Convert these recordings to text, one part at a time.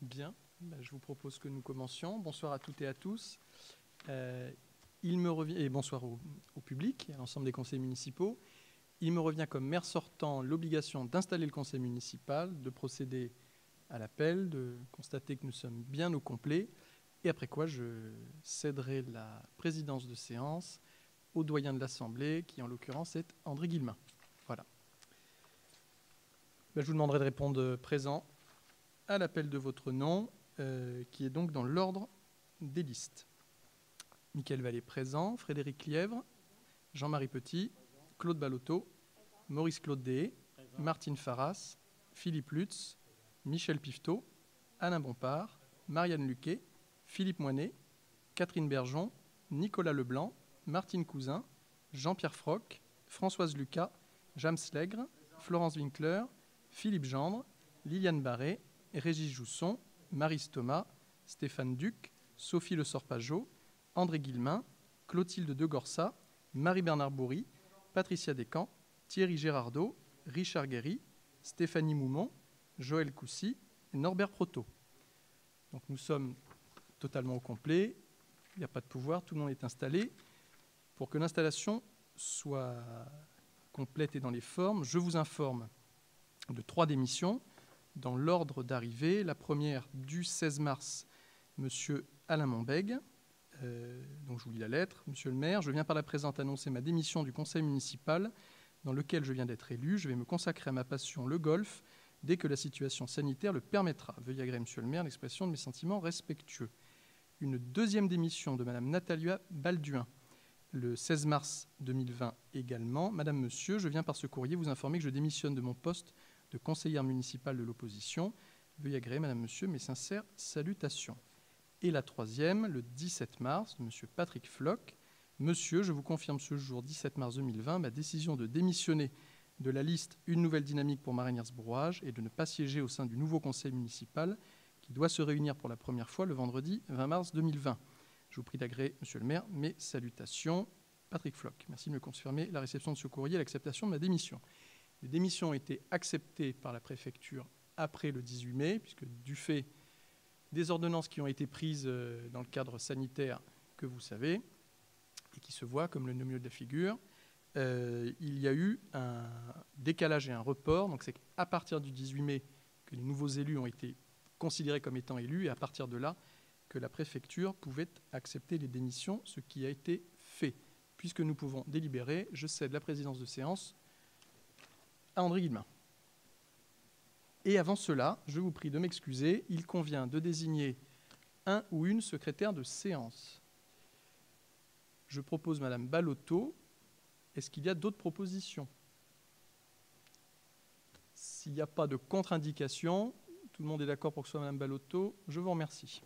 Bien, je vous propose que nous commencions. Bonsoir à toutes et à tous. Il me revient, et bonsoir au public et à l'ensemble des conseils municipaux. Il me revient comme maire sortant l'obligation d'installer le conseil municipal, de procéder à l'appel, de constater que nous sommes bien au complet, et après quoi je céderai la présidence de séance au doyen de l'Assemblée, qui en l'occurrence est André Guillemin. Voilà. Je vous demanderai de répondre présent à l'appel de votre nom, qui est donc dans l'ordre des listes. Michael Vallée présent, Frédéric Lièvre, Jean-Marie Petit, Claude Ballotto, Maurice Claude Deshaies, Martine Farras, Philippe Lutz, Michel Pifteau, Alain Bompard, Marianne Luquet, Philippe Moinet, Catherine Bergeon, Nicolas Leblanc, Martine Cousin, Jean-Pierre Froc, Françoise Lucas, James Lègre, Florence Winkler, Philippe Gendre, Liliane Barré, Régis Jousson, Maryse Thomas, Stéphane Duc, Sophie Le Sorpageau, André Guillemin, Clotilde de Gorsa, Marie-Bernard Bourry, Patricia Descamps, Thierry Gérardot, Richard Guéry, Stéphanie Moumont, Joël Coussy et Norbert Proto. Donc nous sommes totalement au complet, il n'y a pas de pouvoir, tout le monde est installé. Pour que l'installation soit complète et dans les formes, je vous informe de 3 démissions dans l'ordre d'arrivée. La première du 16 mars, M. Alain Mombègue. Donc je vous lis la lettre. Monsieur le maire, je viens par la présente annoncer ma démission du conseil municipal dans lequel je viens d'être élu. Je vais me consacrer à ma passion, le golf, dès que la situation sanitaire le permettra. Veuillez agréer, monsieur le maire, l'expression de mes sentiments respectueux. Une deuxième démission de madame Natalia Balduin, le 16 mars 2020 également. Madame, monsieur, je viens par ce courrier vous informer que je démissionne de mon poste de conseillère municipale de l'opposition. Veuillez agréer, madame, monsieur, mes sincères salutations. Et la troisième, le 17 mars, de monsieur Patrick Floch. Monsieur, je vous confirme ce jour, 17 mars 2020, ma décision de démissionner de la liste Une nouvelle dynamique pour Marinières-Brouage et de ne pas siéger au sein du nouveau conseil municipal qui doit se réunir pour la première fois le vendredi 20 mars 2020. Je vous prie d'agréer, monsieur le maire, mes salutations. Patrick Floch. Merci de me confirmer la réception de ce courrier et l'acceptation de ma démission. Les démissions ont été acceptées par la préfecture après le 18 mai, puisque du fait des ordonnances qui ont été prises dans le cadre sanitaire que vous savez, et qui se voient comme le mieux de la figure, il y a eu un décalage et un report. Donc c'est qu'à partir du 18 mai que les nouveaux élus ont été considérés comme étant élus, et à partir de là que la préfecture pouvait accepter les démissions, ce qui a été fait. Puisque nous pouvons délibérer, je cède la présidence de séance à André Guillemin. Et avant cela, je vous prie de m'excuser, il convient de désigner un ou une secrétaire de séance. Je propose madame Ballotto. Est-ce qu'il y a d'autres propositions? S'il n'y a pas de contre-indication, tout le monde est d'accord pour que ce soit madame Ballotto, je vous remercie.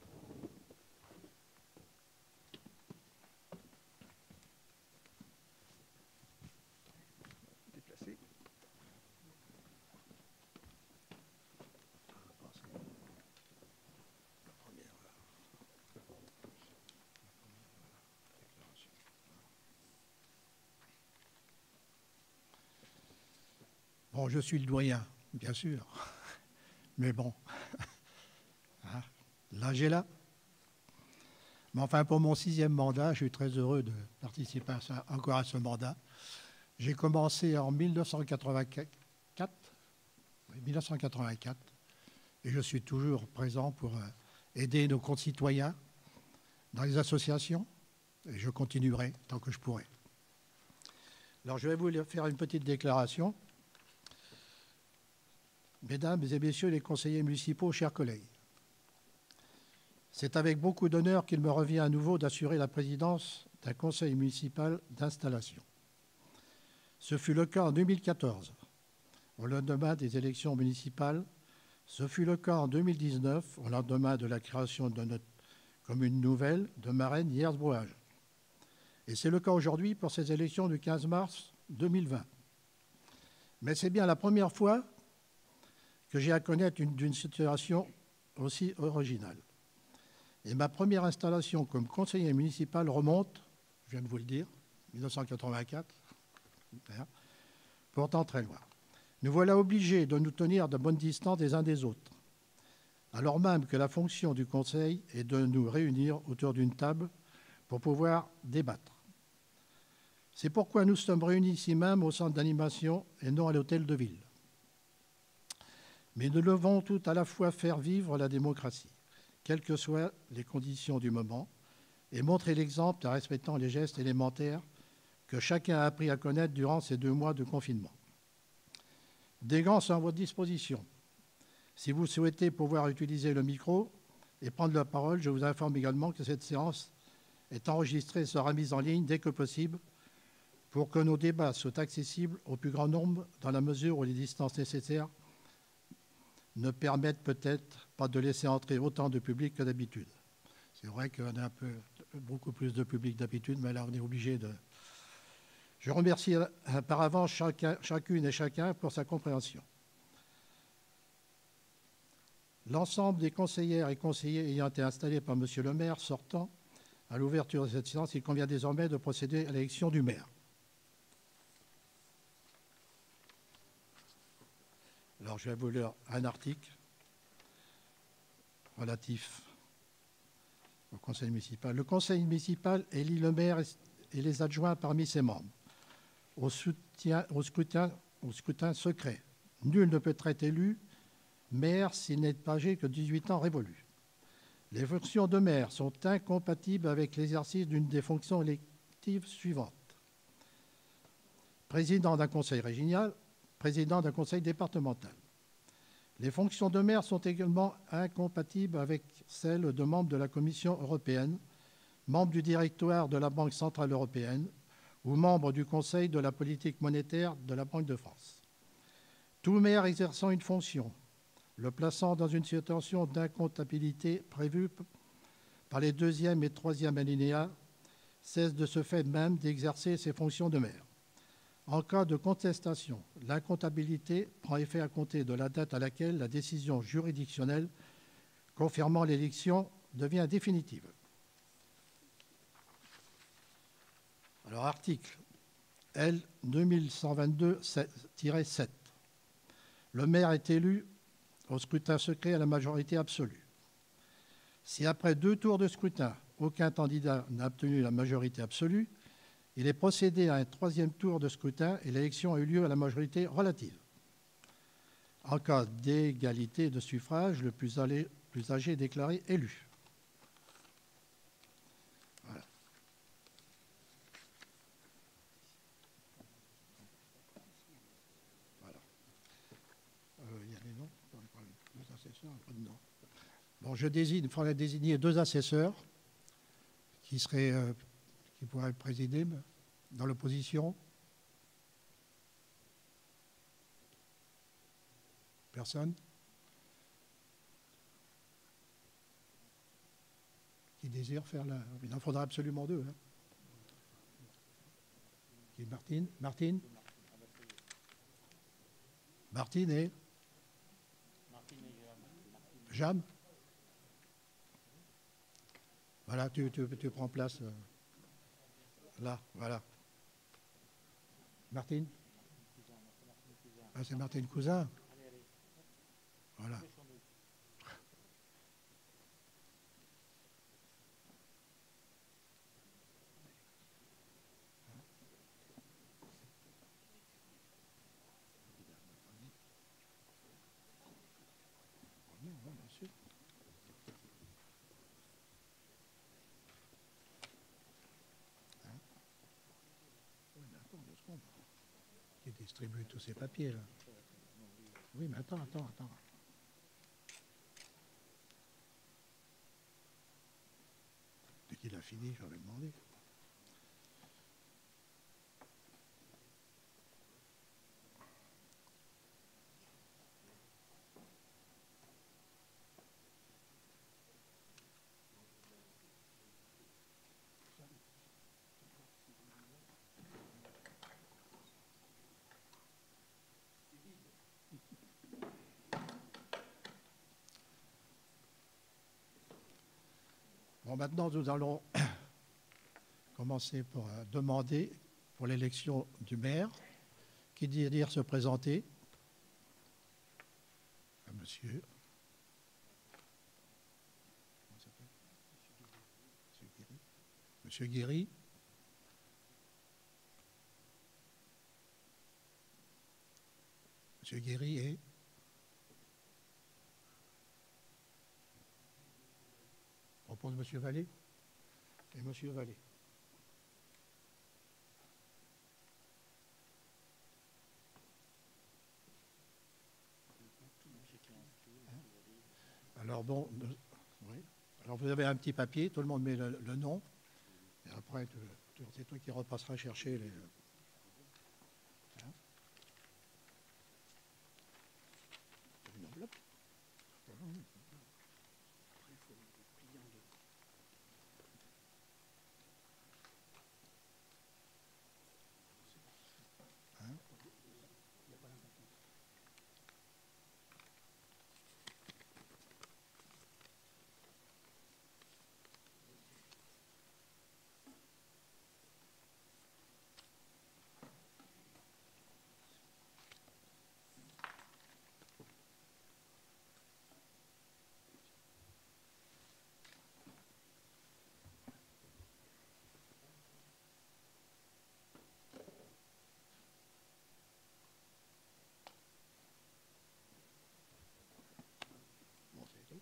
Bon, je suis le doyen, bien sûr, mais bon, hein, l'âge est là. Mais enfin, pour mon 6e mandat, je suis très heureux de participer encore à ce mandat. J'ai commencé en 1984, et je suis toujours présent pour aider nos concitoyens dans les associations, et je continuerai tant que je pourrai. Alors, je vais vous faire une petite déclaration. Mesdames et messieurs les conseillers municipaux, chers collègues, c'est avec beaucoup d'honneur qu'il me revient à nouveau d'assurer la présidence d'un conseil municipal d'installation. Ce fut le cas en 2014, au lendemain des élections municipales. Ce fut le cas en 2019, au lendemain de la création de notre commune nouvelle de Marennes-Hierges-Brouage. Et c'est le cas aujourd'hui pour ces élections du 15 mars 2020. Mais c'est bien la première fois que j'ai à connaître d'une situation aussi originale. Et ma première installation comme conseiller municipal remonte, je viens de vous le dire, 1984, pourtant très loin. Nous voilà obligés de nous tenir de bonne distance les uns des autres. alors même que la fonction du Conseil est de nous réunir autour d'une table pour pouvoir débattre. C'est pourquoi nous sommes réunis ici même au centre d'animation et non à l'hôtel de ville. Mais nous devons tout à la fois faire vivre la démocratie, quelles que soient les conditions du moment, et montrer l'exemple en respectant les gestes élémentaires que chacun a appris à connaître durant ces 2 mois de confinement. Des gants sont à votre disposition. Si vous souhaitez pouvoir utiliser le micro et prendre la parole, je vous informe également que cette séance est enregistrée et sera mise en ligne dès que possible pour que nos débats soient accessibles au plus grand nombre dans la mesure où les distances nécessaires ne permettent peut-être pas de laisser entrer autant de public que d'habitude. C'est vrai qu'on a beaucoup plus de public d'habitude, mais là on est obligé de... Je remercie par avance chacune et chacun pour sa compréhension. L'ensemble des conseillères et conseillers ayant été installés par M. le maire sortant, à l'ouverture de cette séance, il convient désormais de procéder à l'élection du maire. Alors, je vais vous lire un article relatif au conseil municipal. Le conseil municipal élit le maire et les adjoints parmi ses membres. Au scrutin secret. Nul ne peut être élu maire s'il n'est pas âgé que 18 ans révolus. Les fonctions de maire sont incompatibles avec l'exercice d'une des fonctions électives suivantes. Président d'un conseil régional, président d'un conseil départemental. Les fonctions de maire sont également incompatibles avec celles de membre de la Commission européenne, membre du directoire de la Banque centrale européenne ou membre du Conseil de la politique monétaire de la Banque de France. Tout maire exerçant une fonction, le plaçant dans une situation d'incompatibilité prévue par les 2e et 3e alinéas, cesse de ce fait même d'exercer ses fonctions de maire. En cas de contestation, l'incompatibilité prend effet à compter de la date à laquelle la décision juridictionnelle confirmant l'élection devient définitive. Alors, article L. 2122-7. Le maire est élu au scrutin secret à la majorité absolue. Si après 2 tours de scrutin, aucun candidat n'a obtenu la majorité absolue, il est procédé à un 3e tour de scrutin et l'élection a eu lieu à la majorité relative. En cas d'égalité de suffrage, le plus âgé est déclaré élu. Voilà. Voilà. Il y a les noms. Deux assesseurs, un peu de noms. Bon, il faudrait désigner 2 assesseurs qui pourraient présider dans l'opposition. Personne qui désire faire la... Il en faudra absolument 2. Hein. Qui est Martine et Jam. Voilà, tu prends place là, voilà. Martine. Ah, c'est Martine Cousin. Voilà. Qui distribue tous ces papiers là. Oui, mais attends. Dès qu'il a fini, je vais demander. Bon, maintenant, nous allons commencer pour demander pour l'élection du maire. Qui désire se présenter? Monsieur. Monsieur Guéry. Monsieur Guéry est. Je propose Monsieur Vallée. Et Monsieur Vallée. Alors bon, oui. Alors vous avez un petit papier, tout le monde met le nom, et après c'est toi qui repasseras chercher les. Hein? Une enveloppe. Hein? Bon, c'est tout.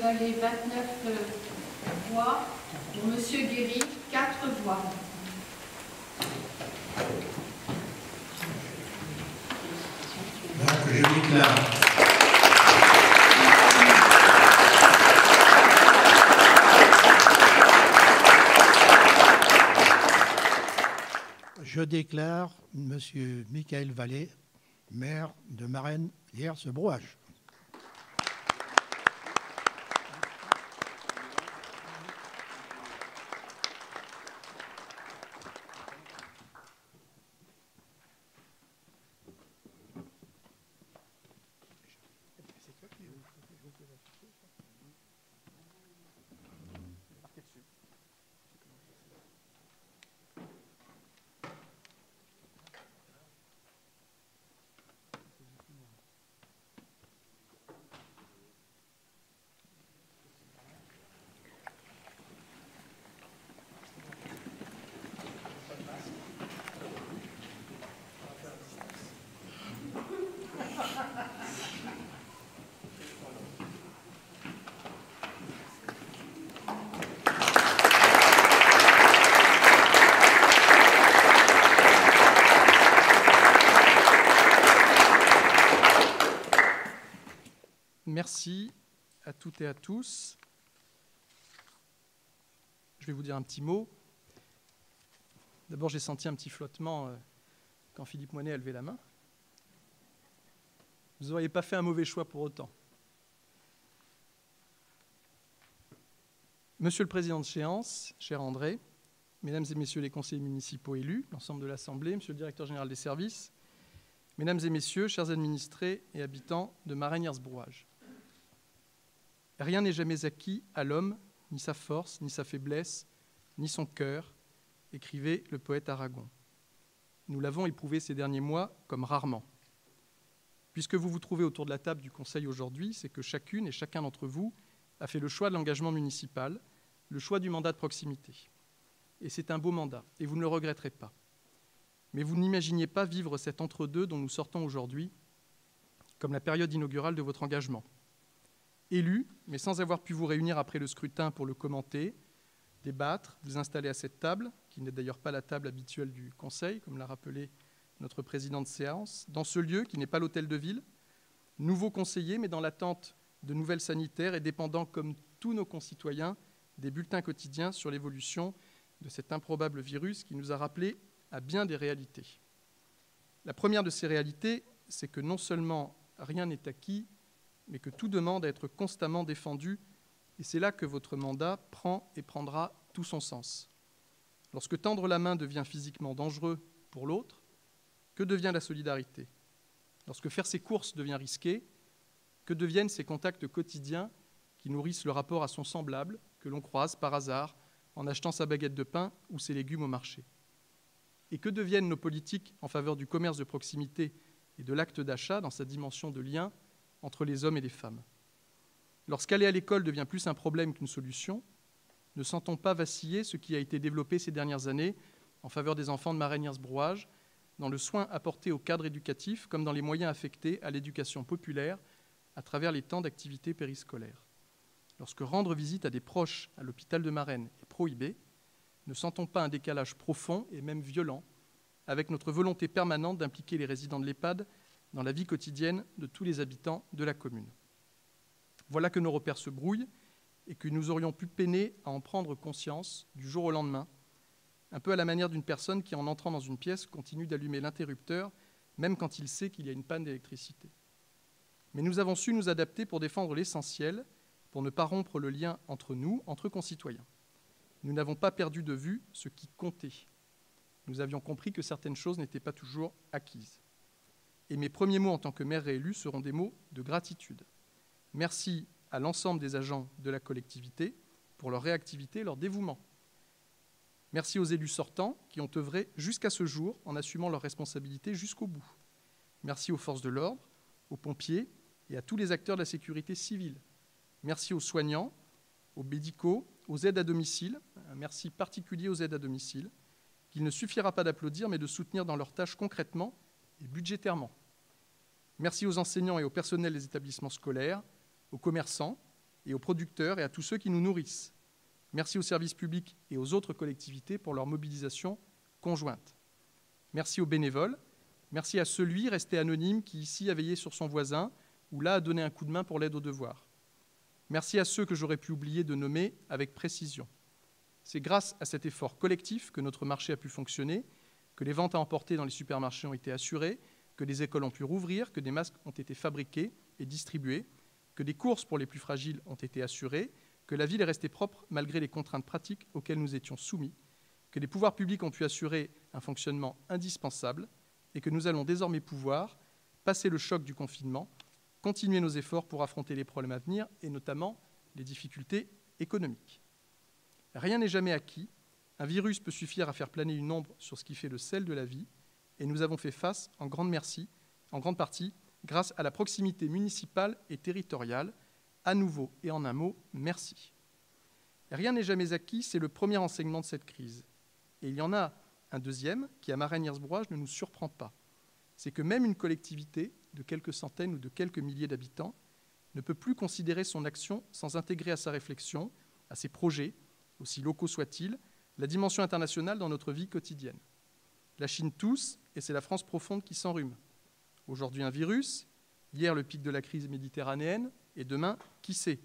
Vallée 29 voix, pour M. Guéry 4 voix. Donc je déclare. Je déclare M. Michael Vallée, maire de Marennes-Lierse-Brouage. Merci à toutes et à tous. Je vais vous dire un petit mot. D'abord, j'ai senti un petit flottement quand Philippe Moinet a levé la main. Vous n'auriez pas fait un mauvais choix pour autant. Monsieur le Président de séance, cher André, Mesdames et Messieurs les conseillers municipaux élus, l'ensemble de l'Assemblée, Monsieur le Directeur général des services, Mesdames et Messieurs, chers administrés et habitants de Marennes-Lierse-Brouage. Rien n'est jamais acquis à l'homme, ni sa force, ni sa faiblesse, ni son cœur, écrivait le poète Aragon. Nous l'avons éprouvé ces derniers mois comme rarement. Puisque vous vous trouvez autour de la table du Conseil aujourd'hui, c'est que chacune et chacun d'entre vous a fait le choix de l'engagement municipal, le choix du mandat de proximité. Et c'est un beau mandat, et vous ne le regretterez pas. Mais vous n'imaginiez pas vivre cet entre-deux dont nous sortons aujourd'hui, comme la période inaugurale de votre engagement. Élu, mais sans avoir pu vous réunir après le scrutin pour le commenter, débattre, vous installer à cette table, qui n'est d'ailleurs pas la table habituelle du Conseil, comme l'a rappelé notre président de séance, dans ce lieu qui n'est pas l'hôtel de ville, nouveau conseiller, mais dans l'attente de nouvelles sanitaires et dépendant, comme tous nos concitoyens, des bulletins quotidiens sur l'évolution de cet improbable virus qui nous a rappelé à bien des réalités. La première de ces réalités, c'est que non seulement rien n'est acquis, mais que tout demande à être constamment défendu, et c'est là que votre mandat prend et prendra tout son sens. Lorsque tendre la main devient physiquement dangereux pour l'autre, que devient la solidarité? Lorsque faire ses courses devient risqué, que deviennent ces contacts quotidiens qui nourrissent le rapport à son semblable, que l'on croise par hasard en achetant sa baguette de pain ou ses légumes au marché? Et que deviennent nos politiques en faveur du commerce de proximité et de l'acte d'achat dans sa dimension de lien entre les hommes et les femmes? Lorsqu'aller à l'école devient plus un problème qu'une solution, ne sentons pas vaciller ce qui a été développé ces dernières années en faveur des enfants de Marennes-Lierse-Brouage, dans le soin apporté au cadre éducatif comme dans les moyens affectés à l'éducation populaire à travers les temps d'activité périscolaire. Lorsque rendre visite à des proches à l'hôpital de Marennes est prohibé, ne sentons pas un décalage profond et même violent avec notre volonté permanente d'impliquer les résidents de l'EHPAD dans la vie quotidienne de tous les habitants de la commune. Voilà que nos repères se brouillent et que nous aurions pu peiner à en prendre conscience du jour au lendemain, un peu à la manière d'une personne qui, en entrant dans une pièce, continue d'allumer l'interrupteur, même quand il sait qu'il y a une panne d'électricité. Mais nous avons su nous adapter pour défendre l'essentiel, pour ne pas rompre le lien entre nous, entre concitoyens. Nous n'avons pas perdu de vue ce qui comptait. Nous avions compris que certaines choses n'étaient pas toujours acquises. Et mes premiers mots en tant que maire réélu seront des mots de gratitude. Merci à l'ensemble des agents de la collectivité pour leur réactivité et leur dévouement. Merci aux élus sortants qui ont œuvré jusqu'à ce jour en assumant leurs responsabilités jusqu'au bout. Merci aux forces de l'ordre, aux pompiers et à tous les acteurs de la sécurité civile. Merci aux soignants, aux médicaux, aux aides à domicile. Un merci particulier aux aides à domicile, qu'il ne suffira pas d'applaudir, mais de soutenir dans leurs tâches concrètement et budgétairement. Merci aux enseignants et au personnel des établissements scolaires, aux commerçants, et aux producteurs et à tous ceux qui nous nourrissent. Merci aux services publics et aux autres collectivités pour leur mobilisation conjointe. Merci aux bénévoles. Merci à celui resté anonyme qui ici a veillé sur son voisin ou là a donné un coup de main pour l'aide aux devoirs. Merci à ceux que j'aurais pu oublier de nommer avec précision. C'est grâce à cet effort collectif que notre marché a pu fonctionner, que les ventes à emporter dans les supermarchés ont été assurées, que les écoles ont pu rouvrir, que des masques ont été fabriqués et distribués, que des courses pour les plus fragiles ont été assurées, que la ville est restée propre malgré les contraintes pratiques auxquelles nous étions soumis, que les pouvoirs publics ont pu assurer un fonctionnement indispensable et que nous allons désormais pouvoir passer le choc du confinement, continuer nos efforts pour affronter les problèmes à venir et notamment les difficultés économiques. Rien n'est jamais acquis. Un virus peut suffire à faire planer une ombre sur ce qui fait le sel de la vie et nous avons fait face en grande partie grâce à la proximité municipale et territoriale. À nouveau et en un mot, merci. Rien n'est jamais acquis, c'est le premier enseignement de cette crise. Et il y en a un deuxième qui, à Marennes-Hiersbrouage, ne nous surprend pas. C'est que même une collectivité de quelques centaines ou de quelques milliers d'habitants ne peut plus considérer son action sans intégrer à sa réflexion, à ses projets, aussi locaux soient-ils, la dimension internationale dans notre vie quotidienne. La Chine tousse et c'est la France profonde qui s'enrhume. Aujourd'hui un virus, hier le pic de la crise méditerranéenne et demain, qui sait,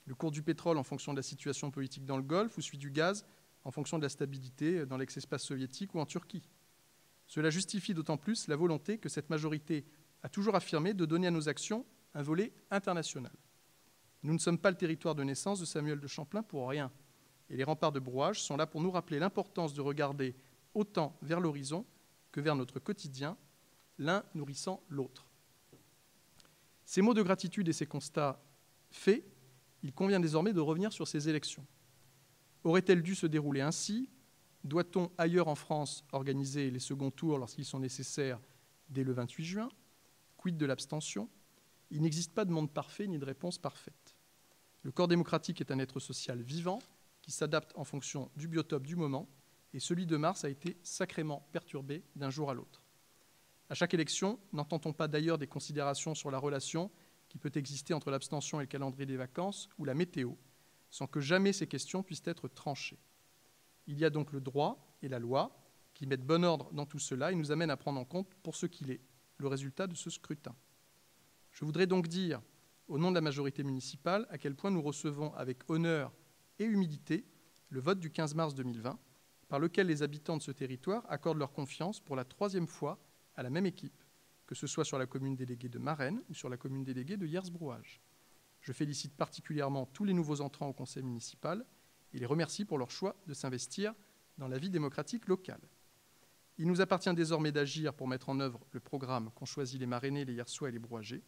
le cours du pétrole en fonction de la situation politique dans le Golfe ou celui du gaz en fonction de la stabilité dans l'ex-espace soviétique ou en Turquie. Cela justifie d'autant plus la volonté que cette majorité a toujours affirmé de donner à nos actions un volet international. Nous ne sommes pas le territoire de naissance de Samuel de Champlain pour rien. Et les remparts de Brouage sont là pour nous rappeler l'importance de regarder autant vers l'horizon que vers notre quotidien, l'un nourrissant l'autre. Ces mots de gratitude et ces constats faits, il convient désormais de revenir sur ces élections. Auraient-elles dû se dérouler ainsi ? Doit-on, ailleurs en France, organiser les seconds tours lorsqu'ils sont nécessaires dès le 28 juin ? Quid de l'abstention ? Il n'existe pas de monde parfait ni de réponse parfaite. Le corps démocratique est un être social vivant qui s'adapte en fonction du biotope du moment, et celui de mars a été sacrément perturbé d'un jour à l'autre. À chaque élection, n'entend-on pas d'ailleurs des considérations sur la relation qui peut exister entre l'abstention et le calendrier des vacances ou la météo, sans que jamais ces questions puissent être tranchées. Il y a donc le droit et la loi qui mettent bon ordre dans tout cela et nous amènent à prendre en compte pour ce qu'il est, le résultat de ce scrutin. Je voudrais donc dire, au nom de la majorité municipale, à quel point nous recevons avec honneur et humilité le vote du 15 mars 2020, par lequel les habitants de ce territoire accordent leur confiance pour la 3e fois à la même équipe, que ce soit sur la commune déléguée de Marennes ou sur la commune déléguée de Hiersbrouage. Je félicite particulièrement tous les nouveaux entrants au conseil municipal et les remercie pour leur choix de s'investir dans la vie démocratique locale. Il nous appartient désormais d'agir pour mettre en œuvre le programme qu'ont choisi les Marrainais, les Hiersois et les Brouagais.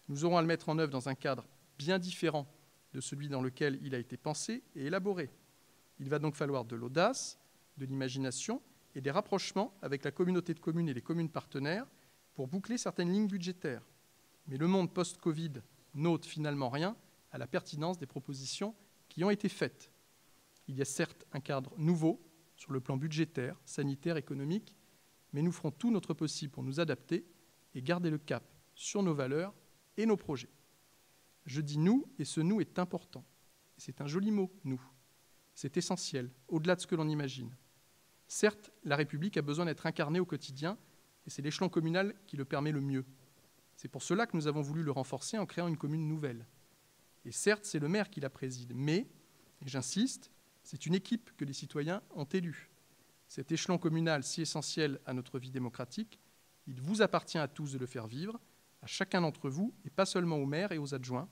Nous aurons à le mettre en œuvre dans un cadre bien différent de celui dans lequel il a été pensé et élaboré. Il va donc falloir de l'audace, de l'imagination et des rapprochements avec la communauté de communes et les communes partenaires pour boucler certaines lignes budgétaires. Mais le monde post-Covid n'ôte finalement rien à la pertinence des propositions qui ont été faites. Il y a certes un cadre nouveau sur le plan budgétaire, sanitaire, économique, mais nous ferons tout notre possible pour nous adapter et garder le cap sur nos valeurs et nos projets. Je dis « nous » et ce « nous » est important. C'est un joli mot, « nous ». C'est essentiel, au-delà de ce que l'on imagine. Certes, la République a besoin d'être incarnée au quotidien et c'est l'échelon communal qui le permet le mieux. C'est pour cela que nous avons voulu le renforcer en créant une commune nouvelle. Et certes, c'est le maire qui la préside, mais, et j'insiste, c'est une équipe que les citoyens ont élue. Cet échelon communal si essentiel à notre vie démocratique, il vous appartient à tous de le faire vivre, à chacun d'entre vous, et pas seulement aux maires et aux adjoints,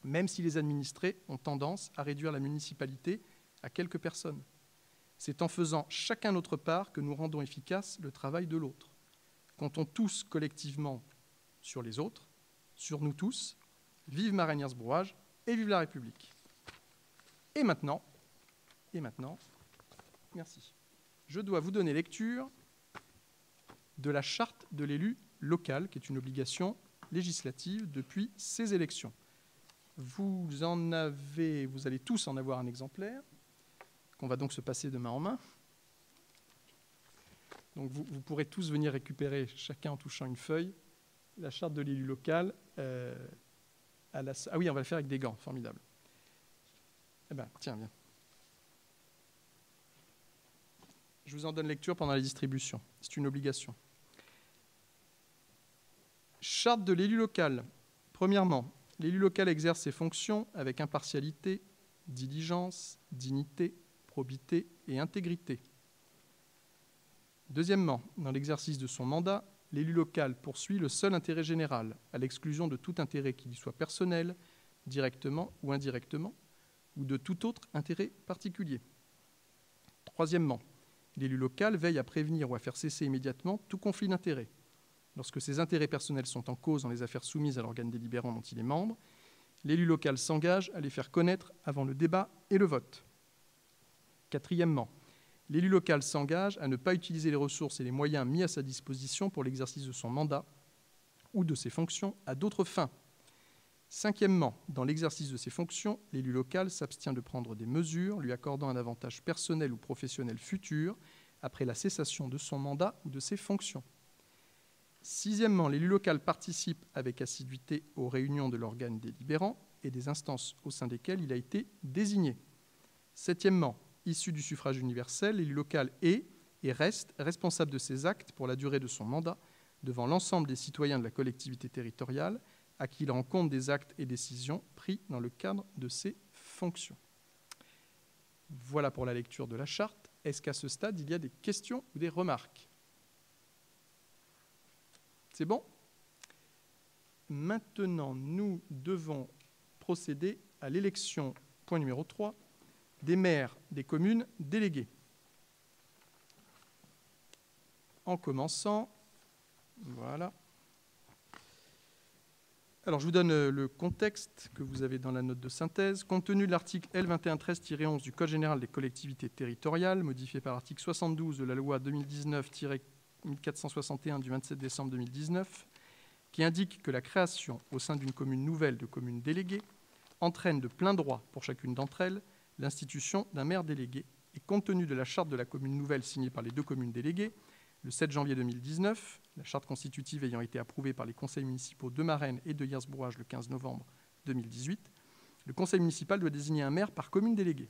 même si les administrés ont tendance à réduire la municipalité à quelques personnes. C'est en faisant chacun notre part que nous rendons efficace le travail de l'autre. Comptons tous collectivement sur les autres, sur nous tous. Vive Marennes-Hiersbrouage et vive la République. Et maintenant, merci. Je dois vous donner lecture de la charte de l'élu local, qui est une obligation législative depuis ces élections. Vous allez tous en avoir un exemplaire, qu'on va donc se passer de main en main. Donc vous pourrez tous venir récupérer, chacun en touchant une feuille, la charte de l'élu local. Ah oui, on va le faire avec des gants, formidable. Eh bien, tiens, viens. Je vous en donne lecture pendant la distribution. C'est une obligation. Charte de l'élu local. Premièrement, l'élu local exerce ses fonctions avec impartialité, diligence, dignité, probité et intégrité. Deuxièmement, dans l'exercice de son mandat, l'élu local poursuit le seul intérêt général, à l'exclusion de tout intérêt qui lui soit personnel, directement ou indirectement, ou de tout autre intérêt particulier. Troisièmement, l'élu local veille à prévenir ou à faire cesser immédiatement tout conflit d'intérêts. Lorsque ses intérêts personnels sont en cause dans les affaires soumises à l'organe délibérant dont il est membre, l'élu local s'engage à les faire connaître avant le débat et le vote. Quatrièmement, l'élu local s'engage à ne pas utiliser les ressources et les moyens mis à sa disposition pour l'exercice de son mandat ou de ses fonctions à d'autres fins. Cinquièmement, dans l'exercice de ses fonctions, l'élu local s'abstient de prendre des mesures lui accordant un avantage personnel ou professionnel futur après la cessation de son mandat ou de ses fonctions. Sixièmement, l'élu local participe avec assiduité aux réunions de l'organe délibérant et des instances au sein desquelles il a été désigné. Septièmement, issu du suffrage universel, l'élu local est et reste responsable de ses actes pour la durée de son mandat devant l'ensemble des citoyens de la collectivité territoriale à qui il rend compte des actes et décisions pris dans le cadre de ses fonctions. Voilà pour la lecture de la charte. Est-ce qu'à ce stade, il y a des questions ou des remarques ? C'est bon ? Maintenant, nous devons procéder à l'élection, point numéro 3, des maires des communes déléguées. En commençant, voilà. Alors, je vous donne le contexte que vous avez dans la note de synthèse. Compte tenu de l'article L2113-11 du Code général des collectivités territoriales, modifié par l'article 72 de la loi 2019-1461 du 27 décembre 2019, qui indique que la création au sein d'une commune nouvelle de communes déléguées entraîne de plein droit pour chacune d'entre elles l'institution d'un maire délégué. Et compte tenu de la charte de la commune nouvelle signée par les deux communes déléguées, le 7 janvier 2019, la charte constitutive ayant été approuvée par les conseils municipaux de Marennes et de Yersbrouage le 15 novembre 2018, le conseil municipal doit désigner un maire par commune déléguée.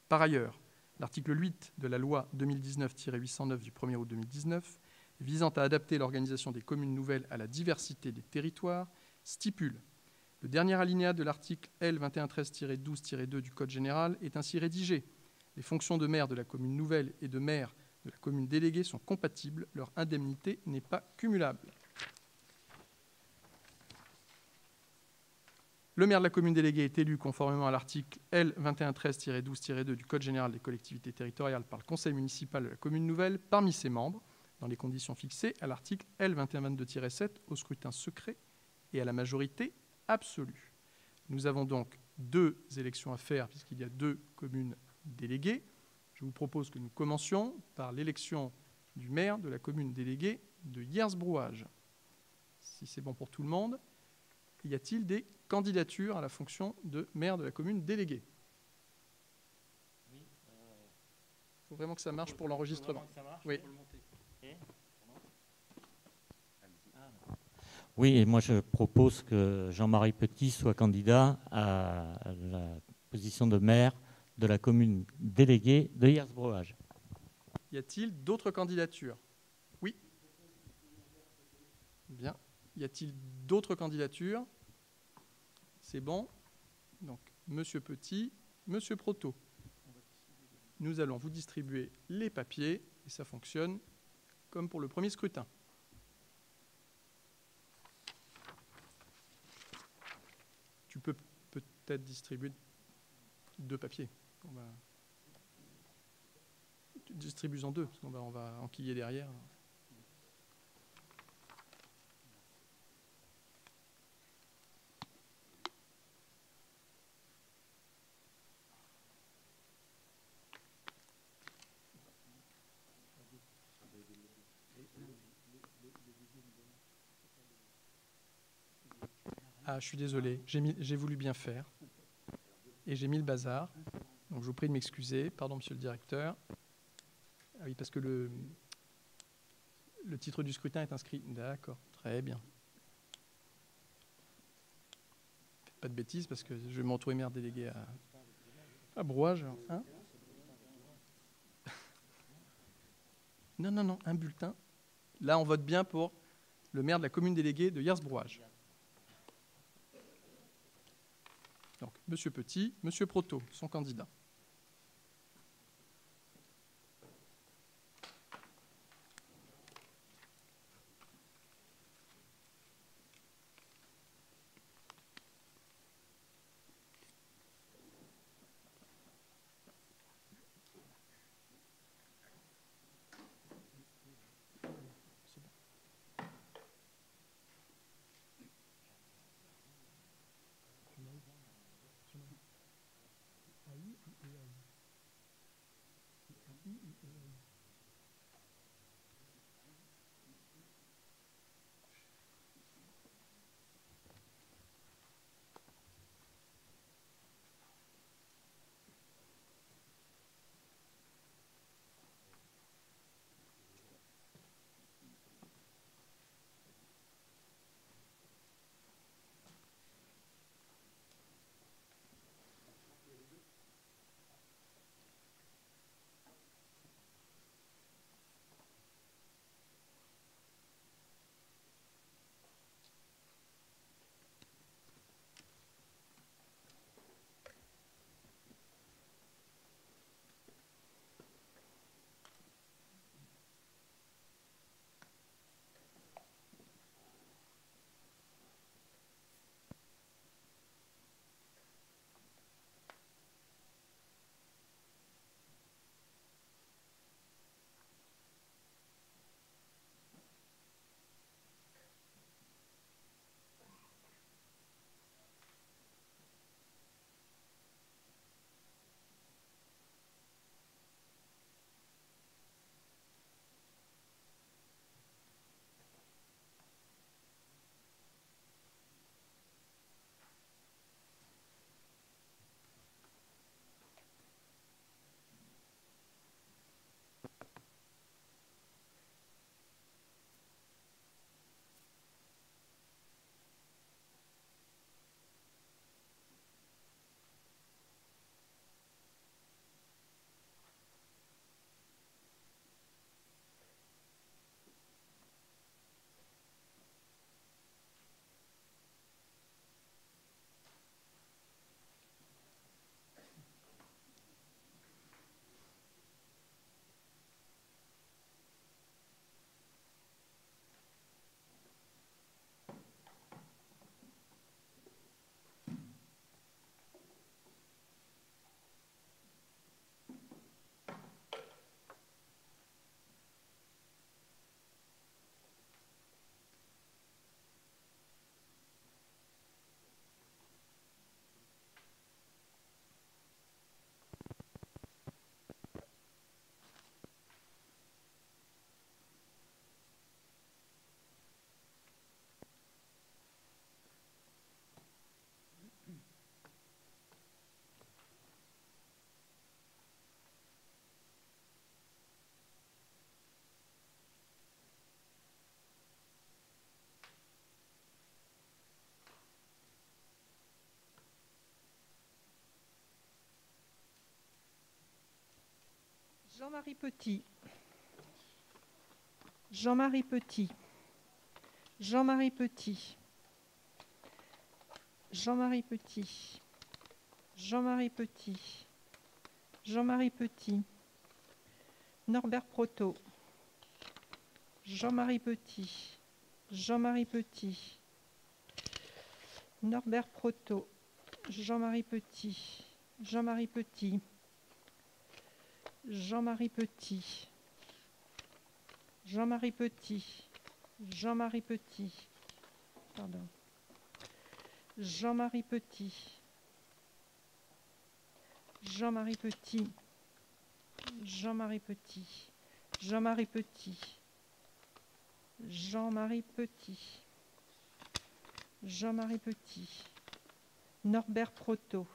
Par ailleurs, l'article 8 de la loi 2019-809 du 1er août 2019, visant à adapter l'organisation des communes nouvelles à la diversité des territoires, stipule: le dernier alinéa de l'article L2113-12-2 du Code général est ainsi rédigé: les fonctions de maire de la commune nouvelle et de maire de la commune déléguée sont compatibles, leur indemnité n'est pas cumulable. Le maire de la commune déléguée est élu conformément à l'article L2113-12-2 du Code général des collectivités territoriales par le conseil municipal de la commune nouvelle parmi ses membres, dans les conditions fixées à l'article L2122-7 au scrutin secret et à la majorité absolue. Nous avons donc deux élections à faire puisqu'il y a deux communes déléguées. Je vous propose que nous commencions par l'élection du maire de la commune déléguée de Yersbrouage. Si c'est bon pour tout le monde, y a-t-il des candidatures à la fonction de maire de la commune déléguée ? Il faut vraiment que ça marche pour l'enregistrement. Oui. Oui, et moi je propose que Jean-Marie Petit soit candidat à la position de maire de la commune déléguée de Yersbrouage. Y a-t-il d'autres candidatures ? Oui. Bien. Y a-t-il d'autres candidatures ? C'est bon. Donc, Monsieur Petit, Monsieur Proto. Nous allons vous distribuer les papiers et ça fonctionne comme pour le premier scrutin. Tu peux peut-être distribuer deux papiers. Tu distribues en deux, parce qu'on va enquiller derrière. Ah, je suis désolé, j'ai voulu bien faire. Et j'ai mis le bazar. Donc je vous prie de m'excuser. Pardon, monsieur le directeur. Ah oui, parce que le titre du scrutin est inscrit. D'accord, très bien. Faites pas de bêtises parce que je vais me retrouver maire délégué à... À Brouage, hein? Non, un bulletin. Là, on vote bien pour le maire de la commune déléguée de Hyères-Brouage. Donc, Monsieur Petit, Monsieur Proto sont candidats. Jean-Marie Petit. Jean-Marie Petit. Jean-Marie Petit. Jean-Marie Petit. Jean-Marie Petit. Jean-Marie Petit. Norbert Proto. Jean-Marie Petit. Jean-Marie Petit. Norbert Proto. Jean-Marie Petit. Jean-Marie Petit. Jean-Marie Petit. Jean-Marie Petit. Jean-Marie Petit. Pardon. Jean-Marie Petit. Jean-Marie Petit. Jean-Marie Petit. Jean-Marie Petit. Jean-Marie Petit. Jean-Marie Petit. Norbert Proto.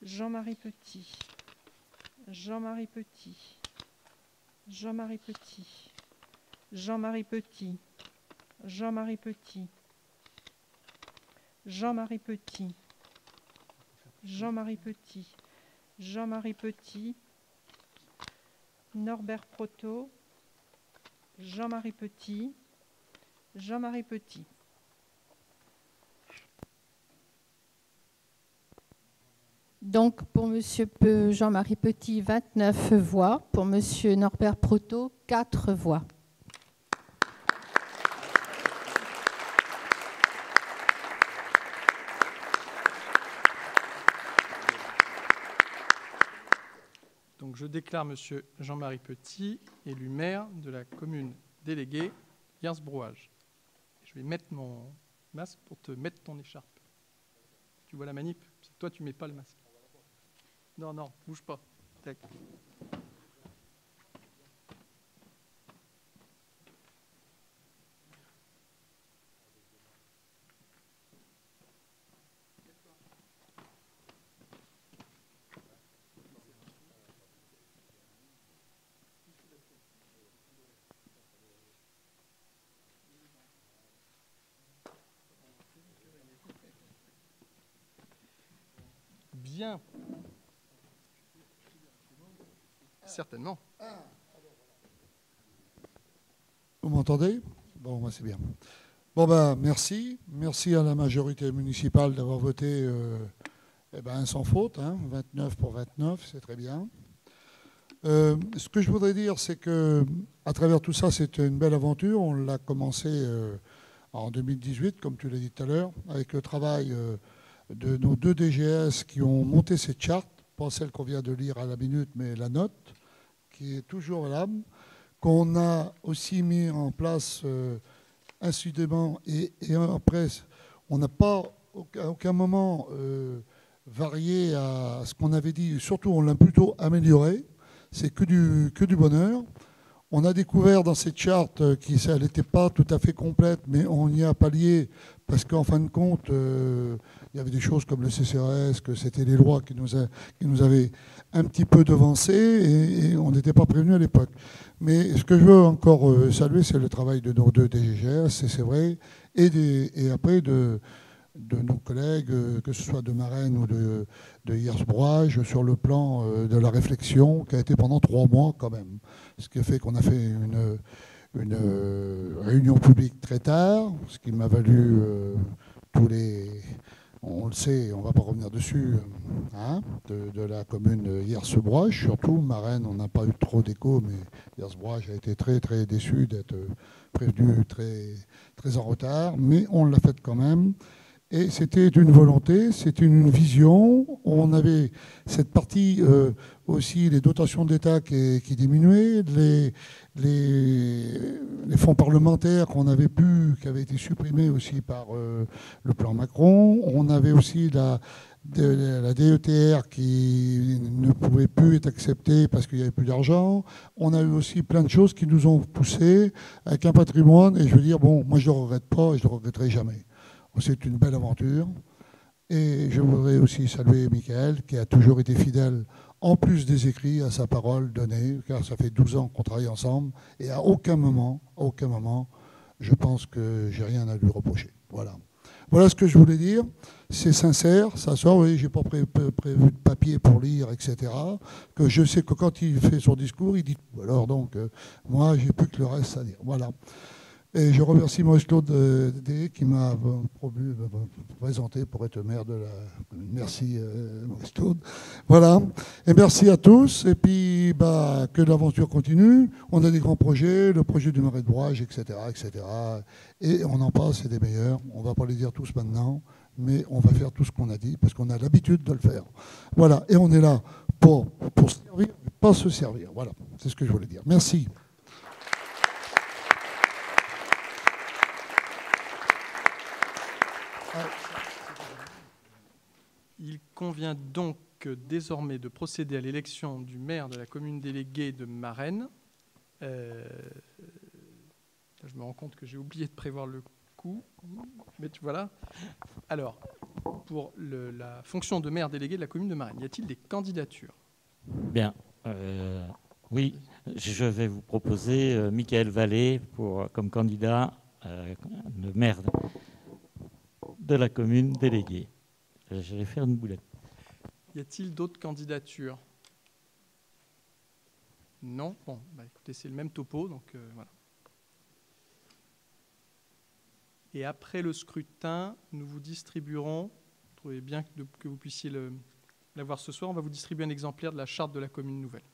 Jean-Marie Petit. Jean-Marie Petit. Jean-Marie Petit. Jean-Marie Petit. Jean-Marie Petit. Jean-Marie Petit. Jean-Marie Petit, Jean-Marie Petit, Norbert Proto, Jean-Marie Petit, Jean-Marie Petit. Donc, pour Monsieur Jean-Marie Petit, 29 voix. Pour Monsieur Norbert Proto, 4 voix. Donc, je déclare Monsieur Jean-Marie Petit élu maire de la commune déléguée Yersbrouage. Je vais mettre mon masque pour te mettre ton écharpe. Tu vois la manip? Toi, tu mets pas le masque. Non, non, bouge pas. Tac. Bien. Certainement. Vous m'entendez? Bon, bah, c'est bien. Bon, ben, merci. Merci à la majorité municipale d'avoir voté sans faute. 29 pour 29, c'est très bien. Ce que je voudrais dire, c'est que à travers tout ça, c'est une belle aventure. On l'a commencé en 2018, comme tu l'as dit tout à l'heure, avec le travail de nos 2 DGS qui ont monté cette charte, pas celle qu'on vient de lire à la minute, mais la note, qui est toujours valable, qu'on a aussi mis en place incidemment et après, on n'a pas à aucun moment varié à ce qu'on avait dit, surtout on l'a plutôt amélioré, c'est que du bonheur. On a découvert dans cette charte qu'elle n'était pas tout à fait complète, mais on y a pallié parce qu'en fin de compte, il y avait des choses comme le CCRS, que c'était les lois qui nous avaient un petit peu devancés et on n'était pas prévenus à l'époque. Mais ce que je veux encore saluer, c'est le travail de nos 2 DGS, et c'est vrai, et après de nos collègues, que ce soit de Marennes ou de Yersbrouage, sur le plan de la réflexion, qui a été pendant 3 mois quand même. Ce qui a fait qu'on a fait une réunion publique très tard, ce qui m'a valu tous les... On le sait, on ne va pas revenir dessus, de la commune de Yersbrouage, surtout. Marennes, on n'a pas eu trop d'écho, mais Yersbrouage a été très très déçu d'être prévenu très, très en retard, mais on l'a fait quand même. Et c'était une volonté, c'était une vision. On avait cette partie aussi, les dotations d'État qui diminuaient, les fonds parlementaires qu'on avait qui avaient été supprimés aussi par le plan Macron. On avait aussi la DETR qui ne pouvait plus être acceptée parce qu'il n'y avait plus d'argent. On a eu aussi plein de choses qui nous ont poussés avec un patrimoine. Et je veux dire, bon, moi je ne le regrette pas et je ne le regretterai jamais. C'est une belle aventure. Et je voudrais aussi saluer Michael, qui a toujours été fidèle, en plus des écrits, à sa parole donnée, car ça fait 12 ans qu'on travaille ensemble. Et à aucun moment, je pense que j'ai rien à lui reprocher. Voilà. Voilà ce que je voulais dire. C'est sincère, ça sort. Oui, j'ai pas prévu de papier pour lire, etc. Que je sais que quand il fait son discours, il dit tout. Alors donc, moi, j'ai plus que le reste à dire. Voilà. Et je remercie Maurice Claude qui m'a présenté pour être maire de la commune. Merci Maurice Claude. Voilà. Et merci à tous. Et puis que l'aventure continue. On a des grands projets, le projet du Marais de Brouage, etc., etc. Et on en passe, c'est des meilleurs. On ne va pas les dire tous maintenant, mais on va faire tout ce qu'on a dit parce qu'on a l'habitude de le faire. Voilà. Et on est là pour servir, mais pas se servir. Voilà. C'est ce que je voulais dire. Merci. Il convient donc désormais de procéder à l'élection du maire de la commune déléguée de Marennes. Je me rends compte que j'ai oublié de prévoir le coup, mais voilà. Alors, pour la fonction de maire délégué de la commune de Marennes, y a-t-il des candidatures? Bien, oui, je vais vous proposer Michael Vallée comme candidat de maire de la commune déléguée. Je vais faire une boulette. Y a-t-il d'autres candidatures? Non? Bon, bah, écoutez, c'est le même topo, donc voilà. Et après le scrutin, nous vous distribuerons, vous trouvez bien que vous puissiez l'avoir ce soir, on va vous distribuer un exemplaire de la charte de la commune nouvelle.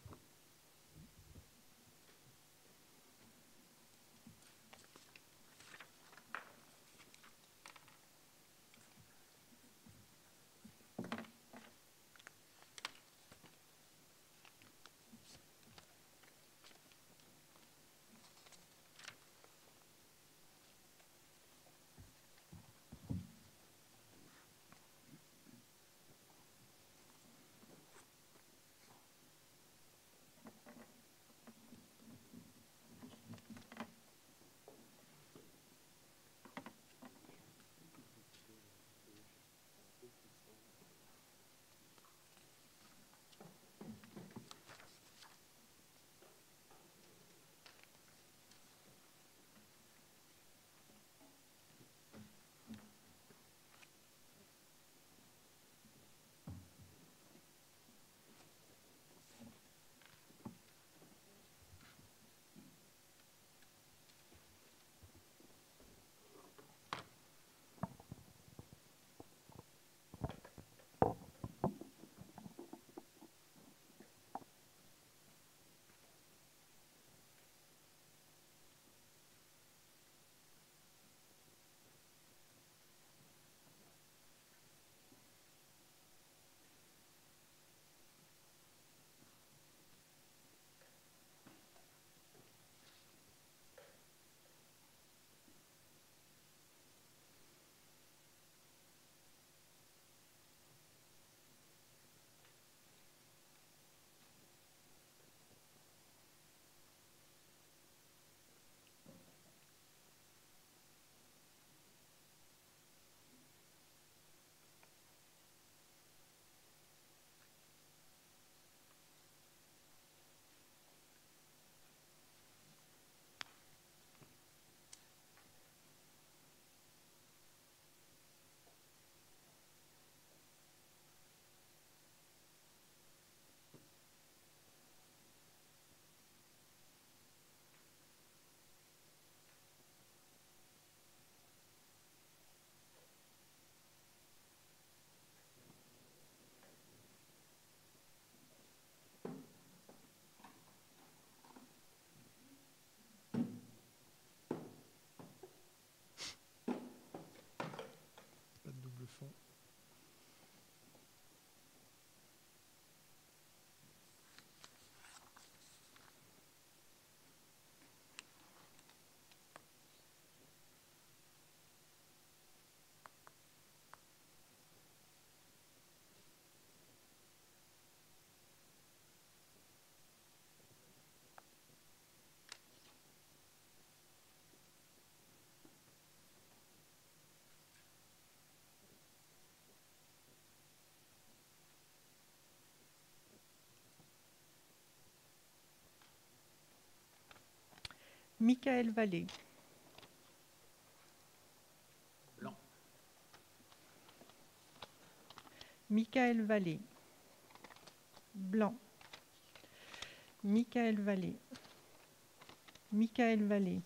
Pas de double fond. Michael Vallée. Blanc. Michael Vallée. Blanc. Michael Vallée. Michael Vallée.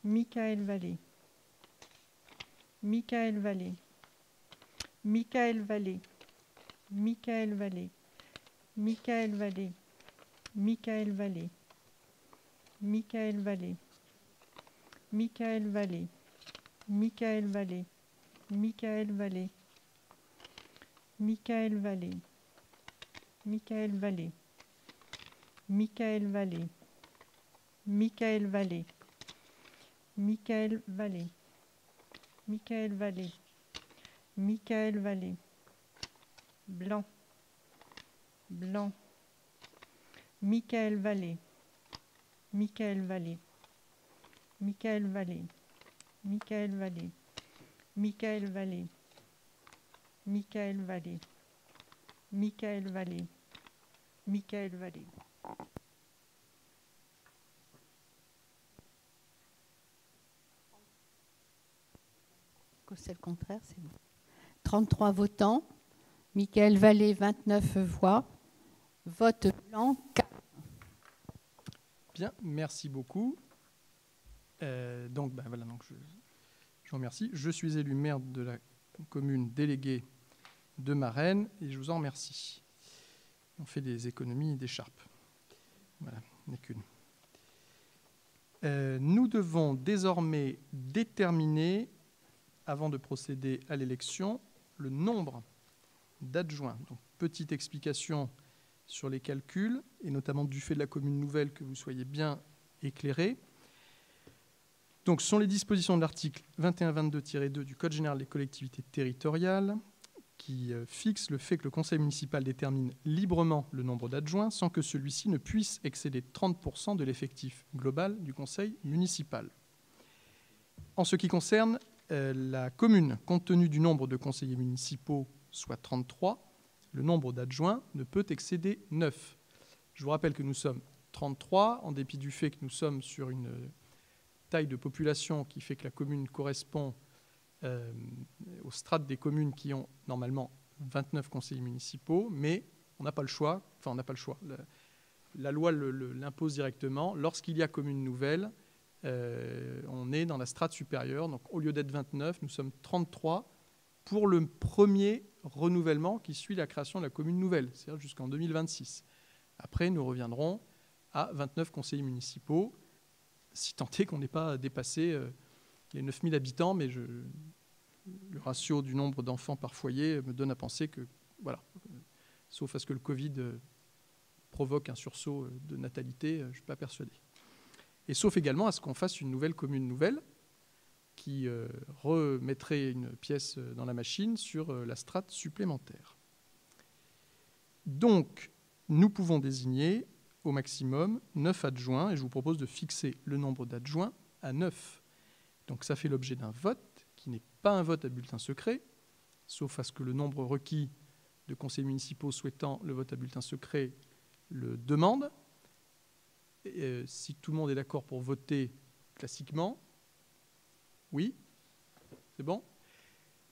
Michael Vallée. Michael Vallée. Michael Vallée. Michael Vallée. Michael Vallée. Michael Vallée. Michael Vallée. Michael Vallée. Michael Vallée. Michael Vallée. Michael Vallée. Michael Vallée. Michael Vallée. Michael Vallée. Michael Vallée. Michael Vallée. Michael Vallée. Blanc. Blanc. Michael Vallée. Michael Vallée. Michael Vallée. Michael Vallée. Michael Vallée. Michael Vallée. Michael Vallée. Michael Vallée. C'est le contraire, c'est bon. 33 votants, Michael Vallée, 29 voix. Vote blanc, 4. Bien, merci beaucoup. Donc je vous remercie. Je suis élu maire de la commune déléguée de Marennes et je vous en remercie. On fait des économies d'écharpe. Voilà, il n'y en a qu'une. Nous devons désormais déterminer, avant de procéder à l'élection, le nombre d'adjoints. Donc, petite explication sur les calculs, et notamment du fait de la commune nouvelle, que vous soyez bien éclairés. Donc, ce sont les dispositions de l'article 2122-2 du Code général des collectivités territoriales qui fixe le fait que le conseil municipal détermine librement le nombre d'adjoints sans que celui-ci ne puisse excéder 30% de l'effectif global du conseil municipal. En ce qui concerne la commune, compte tenu du nombre de conseillers municipaux, soit 33, le nombre d'adjoints ne peut excéder 9. Je vous rappelle que nous sommes 33, en dépit du fait que nous sommes sur une taille de population qui fait que la commune correspond aux strates des communes qui ont normalement 29 conseillers municipaux, mais on n'a pas le choix, enfin on n'a pas le choix. La loi l'impose directement. Lorsqu'il y a commune nouvelle, on est dans la strate supérieure. Donc au lieu d'être 29, nous sommes 33 pour le premier renouvellement qui suit la création de la commune nouvelle, c'est-à-dire jusqu'en 2026. Après, nous reviendrons à 29 conseillers municipaux, si tant est qu'on n'ait pas dépassé les 9000 habitants, mais le ratio du nombre d'enfants par foyer me donne à penser que, voilà, sauf à ce que le Covid provoque un sursaut de natalité, je ne suis pas persuadé. Et sauf également à ce qu'on fasse une nouvelle commune nouvelle qui remettrait une pièce dans la machine sur la strate supplémentaire. Donc, nous pouvons désigner au maximum 9 adjoints, et je vous propose de fixer le nombre d'adjoints à 9. Donc ça fait l'objet d'un vote qui n'est pas un vote à bulletin secret, sauf à ce que le nombre requis de conseillers municipaux souhaitant le vote à bulletin secret le demande. Et, si tout le monde est d'accord pour voter classiquement, oui, c'est bon.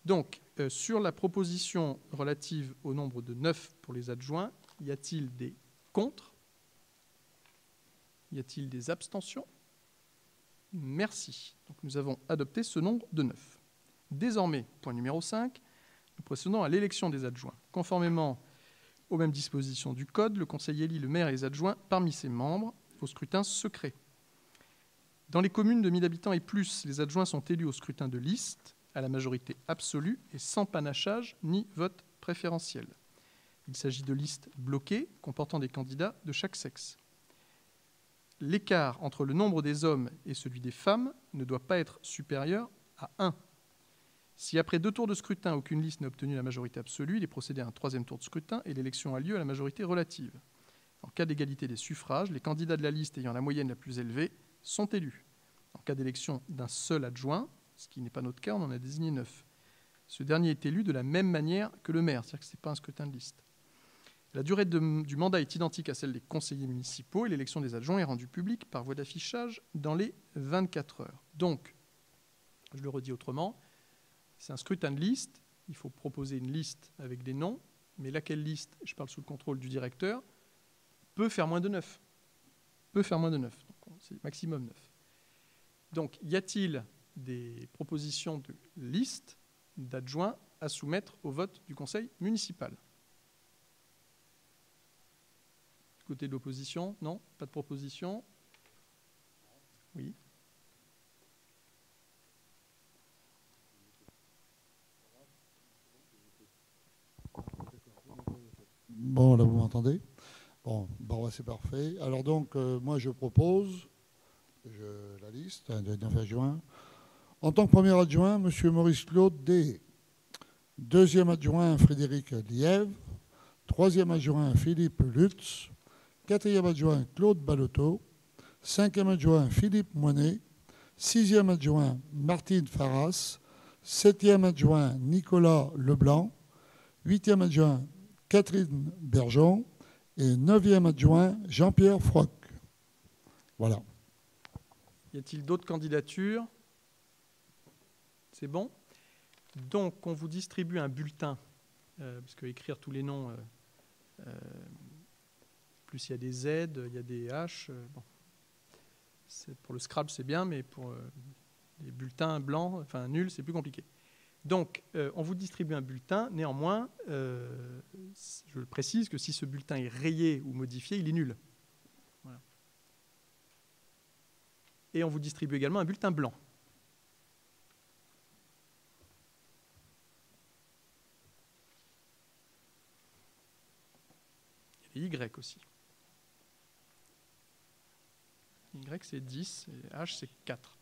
Donc, sur la proposition relative au nombre de 9 pour les adjoints, y a-t-il des contre? Y a-t-il des abstentions? Merci. Donc, nous avons adopté ce nombre de 9. Désormais, point numéro 5, nous procédons à l'élection des adjoints. Conformément aux mêmes dispositions du Code, le Conseil élit le maire et les adjoints parmi ses membres au scrutin secret. Dans les communes de 1000 habitants et plus, les adjoints sont élus au scrutin de liste, à la majorité absolue et sans panachage ni vote préférentiel. Il s'agit de listes bloquées comportant des candidats de chaque sexe. L'écart entre le nombre des hommes et celui des femmes ne doit pas être supérieur à 1. Si après 2 tours de scrutin, aucune liste n'a obtenu la majorité absolue, il est procédé à un 3e tour de scrutin et l'élection a lieu à la majorité relative. En cas d'égalité des suffrages, les candidats de la liste ayant la moyenne la plus élevée sont élus. En cas d'élection d'un seul adjoint, ce qui n'est pas notre cas, on en a désigné 9. Ce dernier est élu de la même manière que le maire, c'est-à-dire que ce n'est pas un scrutin de liste. La durée du mandat est identique à celle des conseillers municipaux et l'élection des adjoints est rendue publique par voie d'affichage dans les 24 heures. Donc, je le redis autrement, c'est un scrutin de liste, il faut proposer une liste avec des noms, mais laquelle liste, je parle sous le contrôle du directeur, peut faire moins de 9. Peut faire moins de 9, donc c'est maximum 9. Donc, y a-t-il des propositions de liste d'adjoints à soumettre au vote du conseil municipal? Du côté de l'opposition, non? Pas de proposition? Oui. Bon, là, vous m'entendez? Bon, c'est parfait. Alors donc, moi, je propose la liste des 9 adjoints. En tant que premier adjoint, M. Maurice Claude Deshaies. Deuxième adjoint, Frédéric Lièvre. Troisième adjoint, Philippe Lutz. Quatrième adjoint, Claude Baloteau. Cinquième adjoint, Philippe Moinet. Sixième adjoint, Martine Farras. Septième adjoint, Nicolas Leblanc. Huitième adjoint, Catherine Bergeon. Et neuvième adjoint, Jean-Pierre Froc. Voilà. Y a-t-il d'autres candidatures? C'est bon? Donc, on vous distribue un bulletin parce que écrire tous les noms, plus il y a des Z, il y a des H. Bon. Pour le Scrabble, c'est bien, mais pour les bulletins blancs, enfin nuls, c'est plus compliqué. Donc, on vous distribue un bulletin. Néanmoins, je précise que si ce bulletin est rayé ou modifié, il est nul. Voilà. Et on vous distribue également un bulletin blanc. Il y a les Y aussi. Y, c'est 10, et H, c'est 4.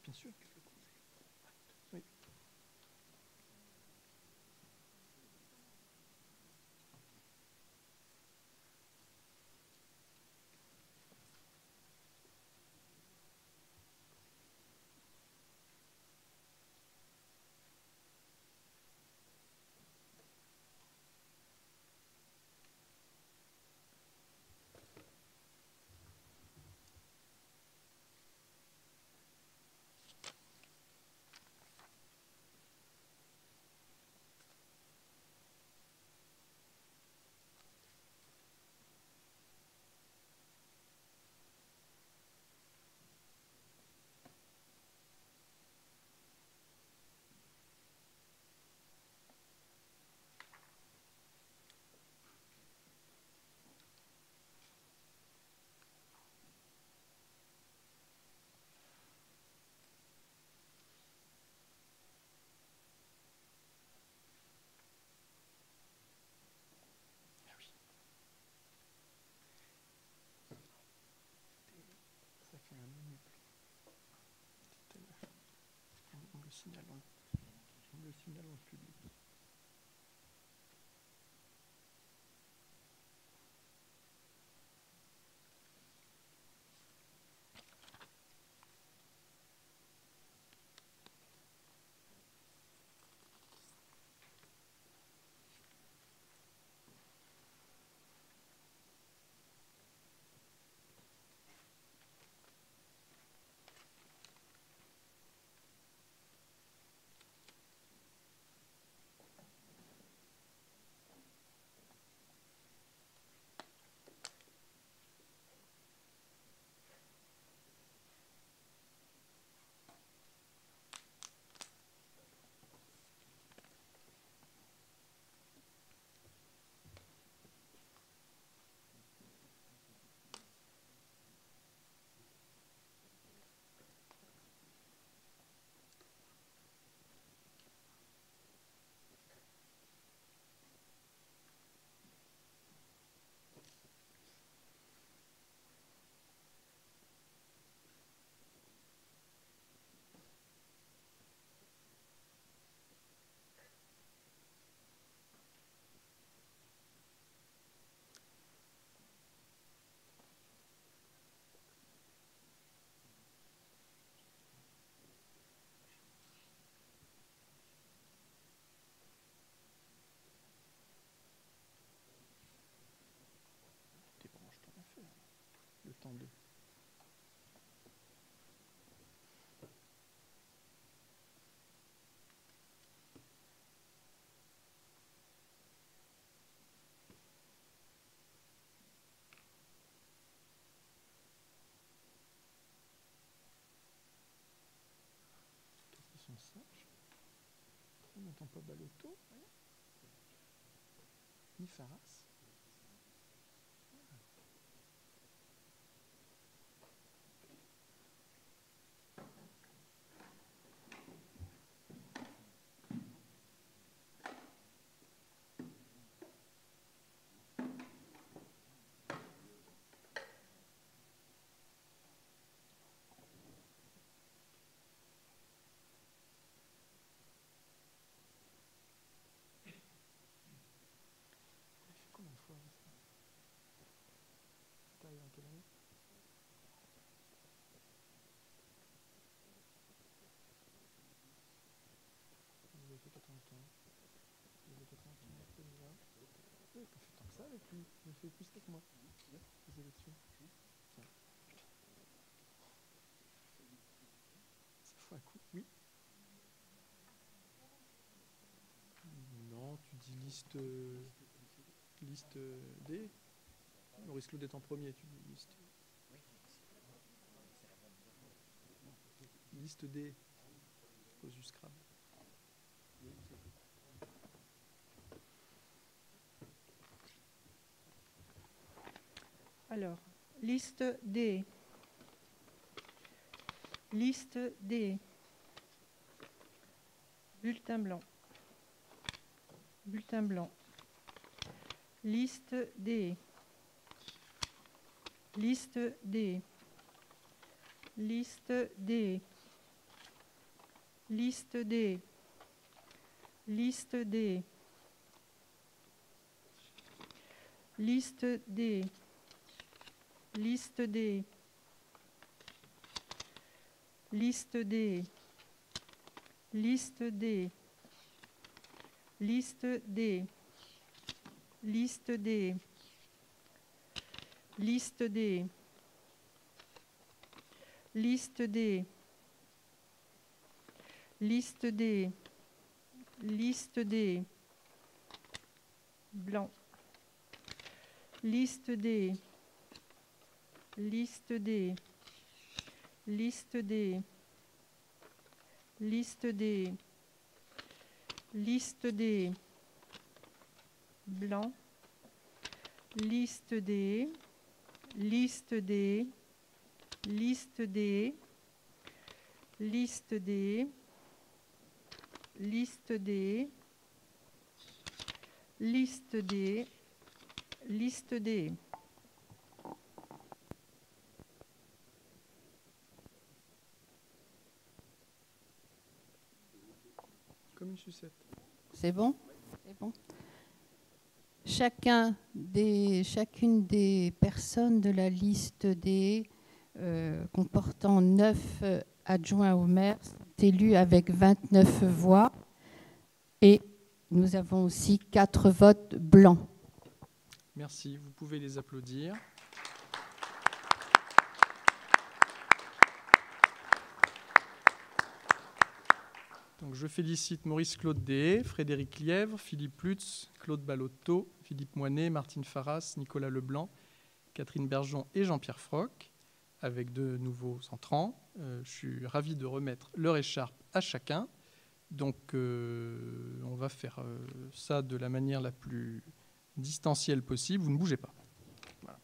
Bien sûr. Oui. Ça fait un minute. On le signale dans le public. Le temps de... Ils sont sages. On n'entend pas Baloto, ni Faras. Combien de fois ça? T'as eu en quelle année? Vous avez fait 95. Vous avez 95, 2020. Vous n'avez pas fait tant que ça avec lui. Vous avez fait plus que moi. Les élections. Tiens. Ça fait un coup. Oui. liste D. Maurice Claude est en premier, tu dis liste D. Pose du Scrabble. Alors, liste D. Liste D. Bulletin blanc. Bulletin blanc. Liste D. Liste D. Liste D. Liste D. Liste D. Liste D. Liste D. Liste D. Liste D. Liste D. Liste D. Liste D. Liste D. Liste D. Liste D. Blanc. Liste D. Liste D. Liste D. Liste D. Liste D. Blanc. Liste D. Liste D. Liste D. Liste D. Liste D. Liste D. Liste D. Comme une sucette. C'est bon? C'est bon. Chacune des personnes de la liste D, comportant 9 adjoints au maire, sont élus avec 29 voix. Et nous avons aussi 4 votes blancs. Merci, vous pouvez les applaudir. Donc, je félicite Maurice Claude Deshaies, Frédéric Lièvre, Philippe Lutz, Claude Ballotto, Philippe Moinet, Martine Farras, Nicolas Leblanc, Catherine Bergeon et Jean-Pierre Froc, avec de nouveaux entrants. Je suis ravi de remettre leur écharpe à chacun. Donc, on va faire ça de la manière la plus distancielle possible. Vous ne bougez pas. Voilà.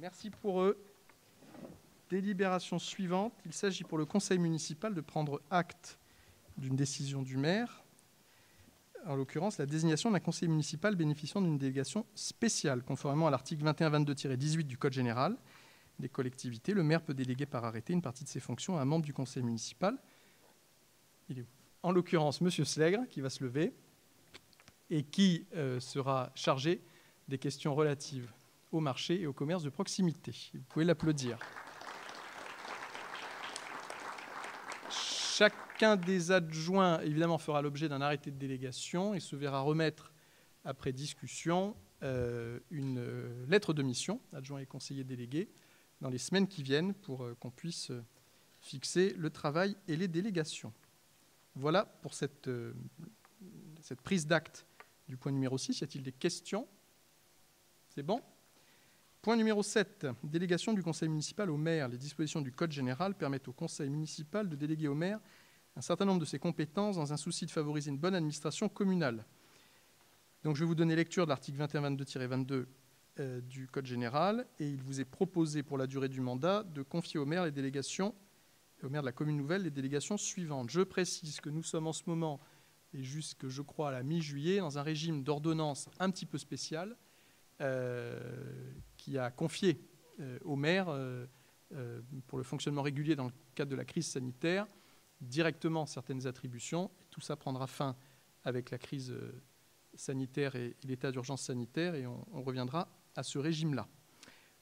Merci pour eux. Délibération suivante. Il s'agit pour le conseil municipal de prendre acte d'une décision du maire, en l'occurrence la désignation d'un conseiller municipal bénéficiant d'une délégation spéciale. Conformément à l'article 2122-18 du Code général des collectivités, le maire peut déléguer par arrêté une partie de ses fonctions à un membre du conseil municipal. Il est où ? En l'occurrence, M. Slègre, qui va se lever et qui sera chargé des questions relatives au marché et au commerce de proximité. Vous pouvez l'applaudir. Chacun des adjoints, évidemment, fera l'objet d'un arrêté de délégation et se verra remettre, après discussion, une lettre de mission, adjoint et conseiller délégués, dans les semaines qui viennent pour qu'on puisse fixer le travail et les délégations. Voilà pour cette prise d'acte du point numéro 6. Y a-t-il des questions ? C'est bon ? Point numéro 7, délégation du conseil municipal au maire. Les dispositions du Code général permettent au conseil municipal de déléguer au maire un certain nombre de ses compétences dans un souci de favoriser une bonne administration communale. Donc je vais vous donner lecture de l'article 2122-22 du Code général et il vous est proposé pour la durée du mandat de confier au maire les délégations, au maire de la commune nouvelle, les délégations suivantes. Je précise que nous sommes en ce moment, et jusque je crois à la mi-juillet, dans un régime d'ordonnance un petit peu spécial, qui a confié au maire, pour le fonctionnement régulier dans le cadre de la crise sanitaire, directement certaines attributions. Tout ça prendra fin avec la crise sanitaire et l'état d'urgence sanitaire, et on reviendra à ce régime-là.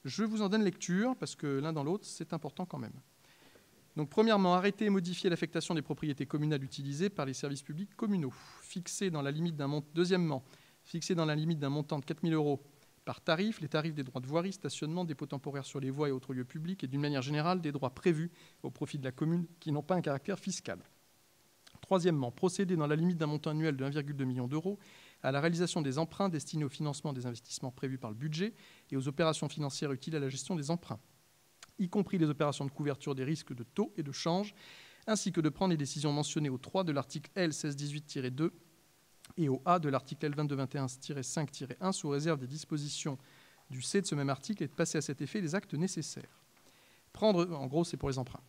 Je vous en donne lecture, parce que l'un dans l'autre, c'est important quand même. Donc, premièrement, arrêter et modifier l'affectation des propriétés communales utilisées par les services publics communaux. Fixer dans la limite d'un montant. Deuxièmement, fixer dans la limite d'un montant de 4 000 € par tarif, les tarifs des droits de voirie, stationnement, dépôt temporaire sur les voies et autres lieux publics, et d'une manière générale, des droits prévus au profit de la commune qui n'ont pas un caractère fiscal. Troisièmement, procéder dans la limite d'un montant annuel de 1,2 million d'euros à la réalisation des emprunts destinés au financement des investissements prévus par le budget et aux opérations financières utiles à la gestion des emprunts, y compris les opérations de couverture des risques de taux et de change, ainsi que de prendre les décisions mentionnées au 3 de l'article L. 1618-2 et au A de l'article L. 2221-5-1 sous réserve des dispositions du C de ce même article et de passer à cet effet les actes nécessaires. En gros, c'est pour les emprunts.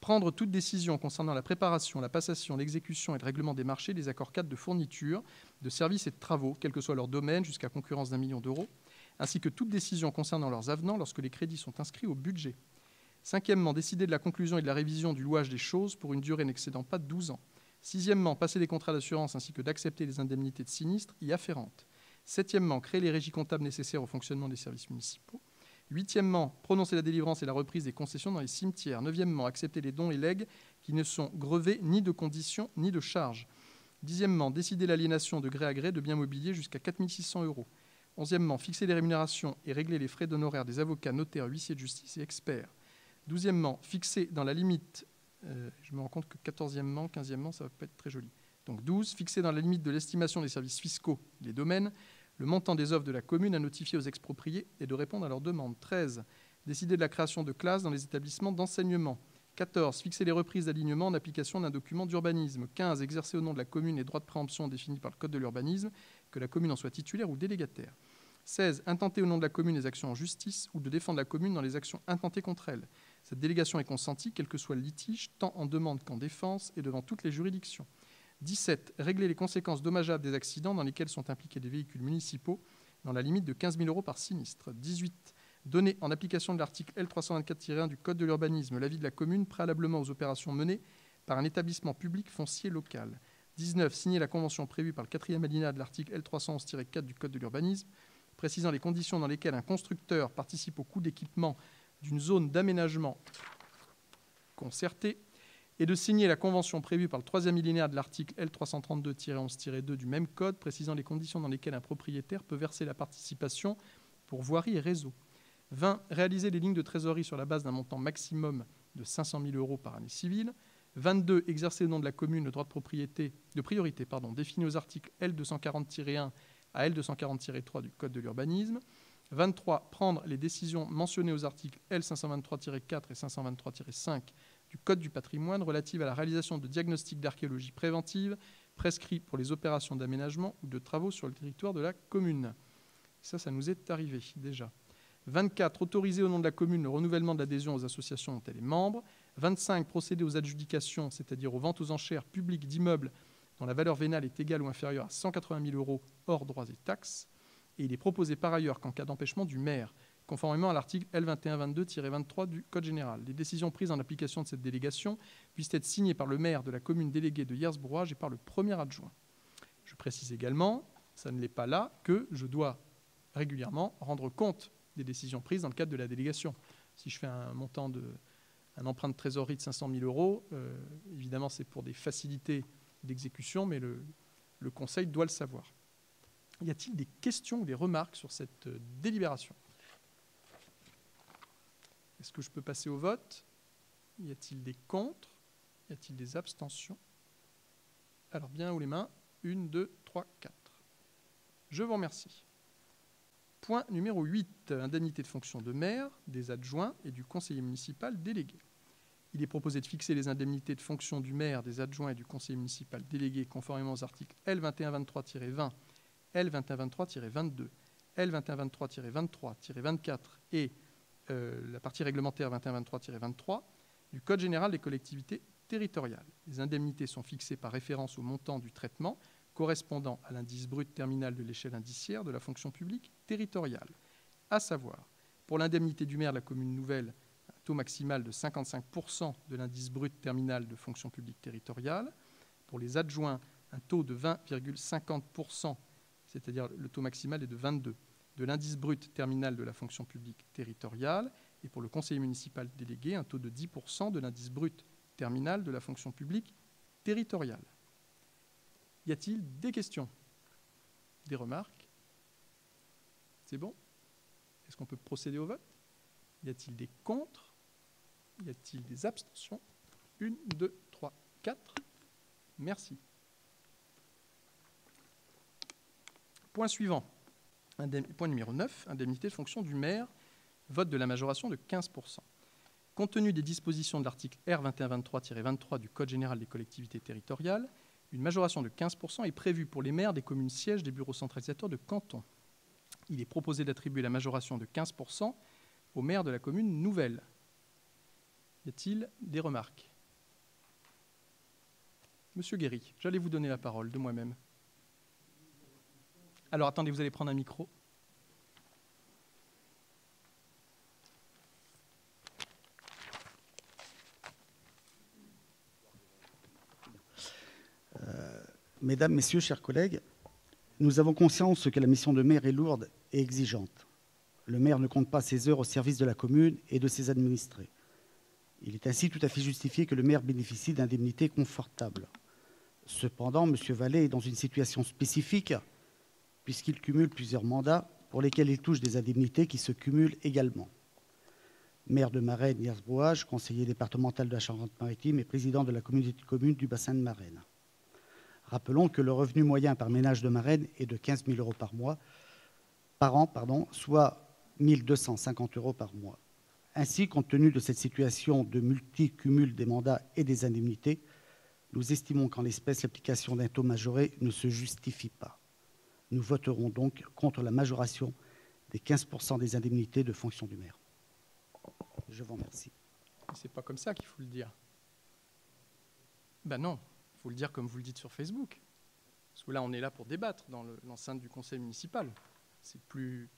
Prendre toute décision concernant la préparation, la passation, l'exécution et le règlement des marchés, des accords cadres de fourniture, de services et de travaux, quel que soit leur domaine, jusqu'à concurrence d'1 million d'euros, ainsi que toute décision concernant leurs avenants lorsque les crédits sont inscrits au budget. Cinquièmement, décider de la conclusion et de la révision du louage des choses pour une durée n'excédant pas 12 ans. Sixièmement, passer des contrats d'assurance ainsi que d'accepter les indemnités de sinistres y afférentes. Septièmement, créer les régies comptables nécessaires au fonctionnement des services municipaux. Huitièmement, prononcer la délivrance et la reprise des concessions dans les cimetières. Neuvièmement, accepter les dons et legs qui ne sont grevés ni de conditions ni de charges. Dixièmement, décider l'aliénation de gré à gré de biens mobiliers jusqu'à 4 600 €. Onzièmement, fixer les rémunérations et régler les frais d'honoraires des avocats, notaires, huissiers de justice et experts. Douzièmement, fixer dans la limite, je me rends compte que 14e, 15e, ça va pas être très joli. Donc 12, fixer dans la limite de l'estimation des services fiscaux, les domaines, le montant des offres de la commune à notifier aux expropriés et de répondre à leurs demandes. 13, décider de la création de classes dans les établissements d'enseignement. 14, fixer les reprises d'alignement en application d'un document d'urbanisme. 15, exercer au nom de la commune les droits de préemption définis par le Code de l'urbanisme, que la commune en soit titulaire ou délégataire. 16, intenter au nom de la commune les actions en justice ou de défendre la commune dans les actions intentées contre elle. Cette délégation est consentie, quel que soit le litige, tant en demande qu'en défense et devant toutes les juridictions. 17, régler les conséquences dommageables des accidents dans lesquels sont impliqués des véhicules municipaux dans la limite de 15 000 € par sinistre. 18, donner en application de l'article L. 324-1 du Code de l'urbanisme l'avis de la commune préalablement aux opérations menées par un établissement public foncier local. 19, signer la convention prévue par le 4e alinéa de l'article L. 311-4 du Code de l'urbanisme, précisant les conditions dans lesquelles un constructeur participe au coût d'équipement d'une zone d'aménagement concertée, et de signer la convention prévue par le 3e alinéa de l'article L. 332-11-2 du même code, précisant les conditions dans lesquelles un propriétaire peut verser la participation pour voirie et réseau. 20. Réaliser les lignes de trésorerie sur la base d'un montant maximum de 500 000 € par année civile. 22. Exercer au nom de la commune le droit de priorité défini aux articles L. 240-1 à L. 240-3 du Code de l'urbanisme. 23. Prendre les décisions mentionnées aux articles L. 523-4 et 523-5 du Code du patrimoine relatives à la réalisation de diagnostics d'archéologie préventive prescrits pour les opérations d'aménagement ou de travaux sur le territoire de la commune. Ça nous est arrivé déjà. 24, autoriser au nom de la commune le renouvellement de l'adhésion aux associations dont elle est membre. 25, procéder aux adjudications, c'est-à-dire aux ventes aux enchères publiques d'immeubles dont la valeur vénale est égale ou inférieure à 180 000 € hors droits et taxes. Et il est proposé par ailleurs qu'en cas d'empêchement du maire, conformément à l'article L2122-23 du Code général, les décisions prises en application de cette délégation puissent être signées par le maire de la commune déléguée de Hiersbrouage et par le premier adjoint. Je précise également, ça ne l'est pas là, que je dois régulièrement rendre compte des décisions prises dans le cadre de la délégation. Si je fais un emprunt de trésorerie de 500 000 €, évidemment c'est pour des facilités d'exécution, mais le Conseil doit le savoir. Y a-t-il des questions ou des remarques sur cette délibération ? Est-ce que je peux passer au vote ? Y a-t-il des contre ? Y a-t-il des abstentions ? Alors bien haut les mains. 1, 2, 3, 4. Je vous remercie. Point numéro 8. Indemnité de fonction de maire, des adjoints et du conseiller municipal délégué. Il est proposé de fixer les indemnités de fonction du maire, des adjoints et du conseiller municipal délégué conformément aux articles L2123-20, L2123-22, L2123-23-24 et la partie réglementaire 2123-23 du Code général des collectivités territoriales. Les indemnités sont fixées par référence au montant du traitement correspondant à l'indice brut terminal de l'échelle indiciaire de la fonction publique territoriale, à savoir, pour l'indemnité du maire de la commune nouvelle, un taux maximal de 55% de l'indice brut terminal de fonction publique territoriale, pour les adjoints, un taux de 20,50%, c'est-à-dire le taux maximal est de 22%, de l'indice brut terminal de la fonction publique territoriale, et pour le conseiller municipal délégué, un taux de 10% de l'indice brut terminal de la fonction publique territoriale. Y a-t-il des questions ? Des remarques ? C'est bon ? Est-ce qu'on peut procéder au vote ? Y a-t-il des contre ? Y a-t-il des abstentions ? 1, 2, 3, 4. Merci. Point suivant. Point numéro 9, indemnité de fonction du maire, vote de la majoration de 15%. Compte tenu des dispositions de l'article R2123-23 du Code général des collectivités territoriales, une majoration de 15% est prévue pour les maires des communes sièges des bureaux centralisateurs de canton. Il est proposé d'attribuer la majoration de 15% au maire de la commune nouvelle. Y a-t-il des remarques ? Monsieur Guéry, j'allais vous donner la parole de moi-même. Alors attendez, vous allez prendre un micro. Mesdames, Messieurs, chers collègues, nous avons conscience que la mission de maire est lourde et exigeante. Le maire ne compte pas ses heures au service de la commune et de ses administrés. Il est ainsi tout à fait justifié que le maire bénéficie d'indemnités confortables. Cependant, M. Vallée est dans une situation spécifique puisqu'il cumule plusieurs mandats pour lesquels il touche des indemnités qui se cumulent également. Maire de Marennes, Hiersbrouage, conseiller départemental de la Charente-Maritime et président de la communauté de communes du bassin de Marennes. Rappelons que le revenu moyen par ménage de Marennes est de 15 000 € par an, soit 1 250 € par mois. Ainsi, compte tenu de cette situation de multicumul des mandats et des indemnités, nous estimons qu'en l'espèce, l'application d'un taux majoré ne se justifie pas. Nous voterons donc contre la majoration des 15% des indemnités de fonction du maire. Je vous remercie. C'est pas comme ça qu'il faut le dire. Ben non, il faut le dire comme vous le dites sur Facebook. Parce que là, on est là pour débattre dans l'enceinte du conseil municipal. C'est plus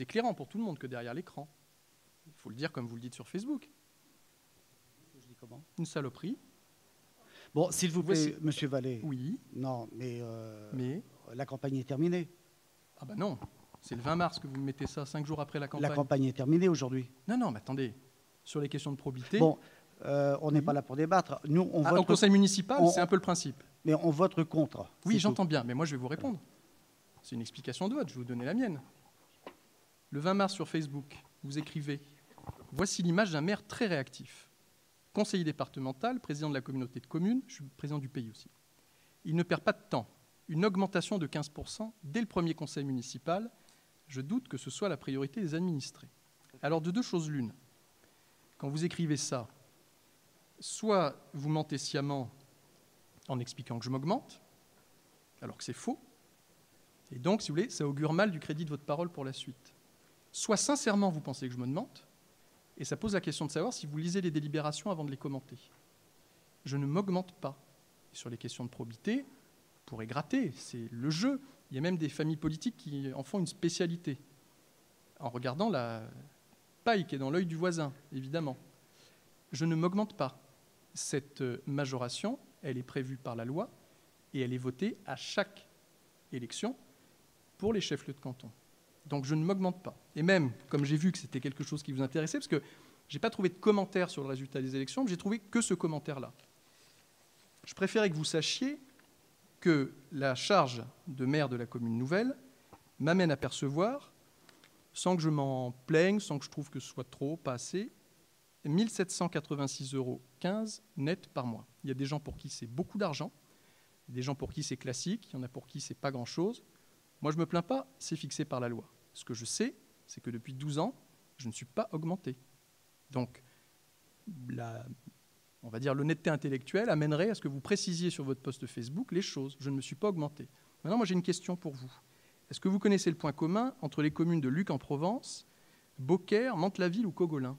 éclairant pour tout le monde que derrière l'écran. Il faut le dire comme vous le dites sur Facebook. Je dis comment ? Une saloperie. Bon, s'il vous plaît, Voici. Monsieur Vallée. Oui. Non, mais la campagne est terminée. Ah ben non, c'est le 20 mars que vous me mettez ça, 5 jours après la campagne. La campagne est terminée aujourd'hui. Non, mais attendez. Sur les questions de probité... Bon, on n'est pas là pour débattre. Nous, on vote au conseil municipal, c'est un peu le principe. Mais on vote contre. Oui, j'entends bien, mais moi je vais vous répondre. C'est une explication de vote, je vais vous donner la mienne. Le 20 mars sur Facebook, vous écrivez « Voici l'image d'un maire très réactif. Conseiller départemental, président de la communauté de communes, je suis président du pays aussi. Il ne perd pas de temps. Une augmentation de 15% dès le premier conseil municipal, je doute que ce soit la priorité des administrés. » Alors de deux choses l'une. Quand vous écrivez ça, soit vous mentez sciemment en expliquant que je m'augmente, alors que c'est faux, et donc, si vous voulez, ça augure mal du crédit de votre parole pour la suite. soit sincèrement vous pensez que je me mente, et ça pose la question de savoir si vous lisez les délibérations avant de les commenter. Je ne m'augmente pas. Et sur les questions de probité, vous pourrez gratter, c'est le jeu. Il y a même des familles politiques qui en font une spécialité, en regardant la paille qui est dans l'œil du voisin, évidemment. Je ne m'augmente pas. Cette majoration, elle est prévue par la loi et elle est votée à chaque élection pour les chefs-lieux de canton. Donc je ne m'augmente pas. Et même, comme j'ai vu que c'était quelque chose qui vous intéressait, parce que je n'ai pas trouvé de commentaire sur le résultat des élections, mais j'ai trouvé que ce commentaire-là. Je préférais que vous sachiez que la charge de maire de la commune nouvelle m'amène à percevoir, sans que je m'en plaigne, sans que je trouve que ce soit trop, pas assez, 1 786,15 € net par mois. Il y a des gens pour qui c'est beaucoup d'argent, des gens pour qui c'est classique, il y en a pour qui c'est pas grand-chose. Moi, je ne me plains pas, c'est fixé par la loi. Ce que je sais, c'est que depuis 12 ans, je ne suis pas augmenté. Donc, on va dire l'honnêteté intellectuelle amènerait à ce que vous précisiez sur votre post Facebook les choses. Je ne me suis pas augmenté. Maintenant, moi, j'ai une question pour vous. Est-ce que vous connaissez le point commun entre les communes de Luc-en-Provence, Beaucaire, Mantes-la-Ville ou Cogolin?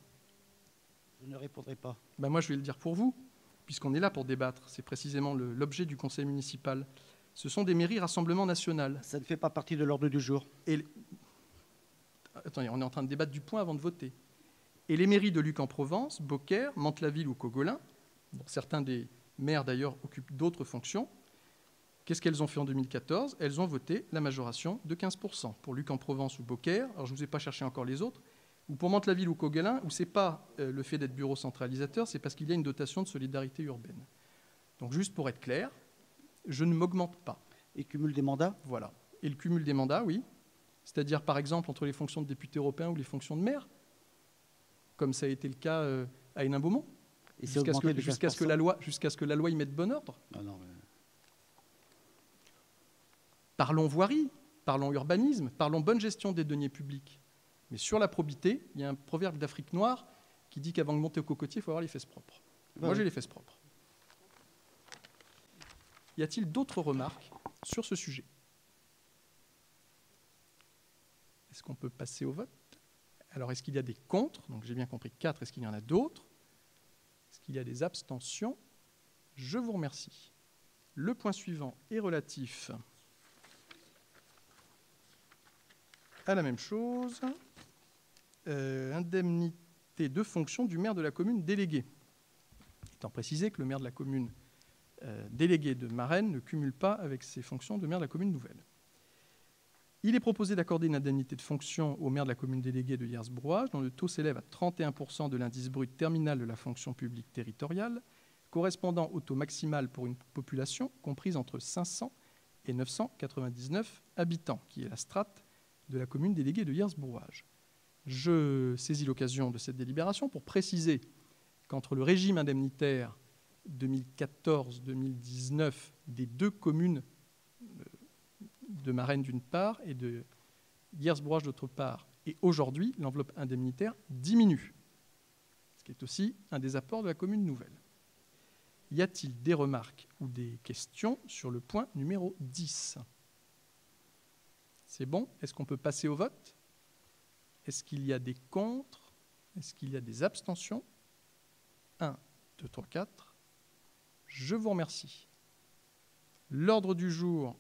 Je ne répondrai pas. Ben moi, je vais le dire pour vous, puisqu'on est là pour débattre. C'est précisément l'objet du conseil municipal. Ce sont des mairies Rassemblement National. Ça ne fait pas partie de l'ordre du jour. Attendez, on est en train de débattre du point avant de voter. Et les mairies de Luc-en-Provence, Beaucaire, Mantes-la-Ville ou Cogolin, dont certains des maires d'ailleurs occupent d'autres fonctions, qu'est-ce qu'elles ont fait en 2014? Elles ont voté la majoration de 15%. Pour Luc-en-Provence ou Beaucaire, alors je ne vous ai pas cherché encore les autres, ou pour Mantes-la-Ville ou Cogolin, où ce n'est pas le fait d'être bureau centralisateur, c'est parce qu'il y a une dotation de solidarité urbaine. Donc juste pour être clair, je ne m'augmente pas. Et cumul des mandats? Voilà. Et le cumul des mandats, oui. C'est-à-dire, par exemple, entre les fonctions de député européen ou les fonctions de maire, comme ça a été le cas à Hénin-Beaumont, jusqu'à ce que la loi y mette bon ordre. Non, Parlons voirie, parlons urbanisme, parlons bonne gestion des deniers publics. Mais sur la probité, il y a un proverbe d'Afrique noire qui dit qu'avant de monter au cocotier, il faut avoir les fesses propres. Moi, j'ai les fesses propres. Y a-t-il d'autres remarques sur ce sujet? Est-ce qu'on peut passer au vote? Alors, est-ce qu'il y a des contre? Donc, j'ai bien compris 4. Est-ce qu'il y en a d'autres? Est-ce qu'il y a des abstentions? Je vous remercie. Le point suivant est relatif à la même chose. Indemnité de fonction du maire de la commune délégué. Étant précisé que le maire de la commune délégué de Marennes ne cumule pas avec ses fonctions de maire de la commune nouvelle. Il est proposé d'accorder une indemnité de fonction au maire de la commune déléguée de Hyères-Brouage, dont le taux s'élève à 31% de l'indice brut terminal de la fonction publique territoriale, correspondant au taux maximal pour une population comprise entre 500 et 999 habitants, qui est la strate de la commune déléguée de Hyères-Brouage. Je saisis l'occasion de cette délibération pour préciser qu'entre le régime indemnitaire 2014-2019 des deux communes de Marennes d'une part et de Hyères-Brouage d'autre part, et aujourd'hui, l'enveloppe indemnitaire diminue, ce qui est aussi un des apports de la commune nouvelle. Y a-t-il des remarques ou des questions sur le point numéro 10? C'est bon? Est-ce qu'on peut passer au vote? Est-ce qu'il y a des contre? Est-ce qu'il y a des abstentions? 1, 2, 3, 4. Je vous remercie. L'ordre du jour,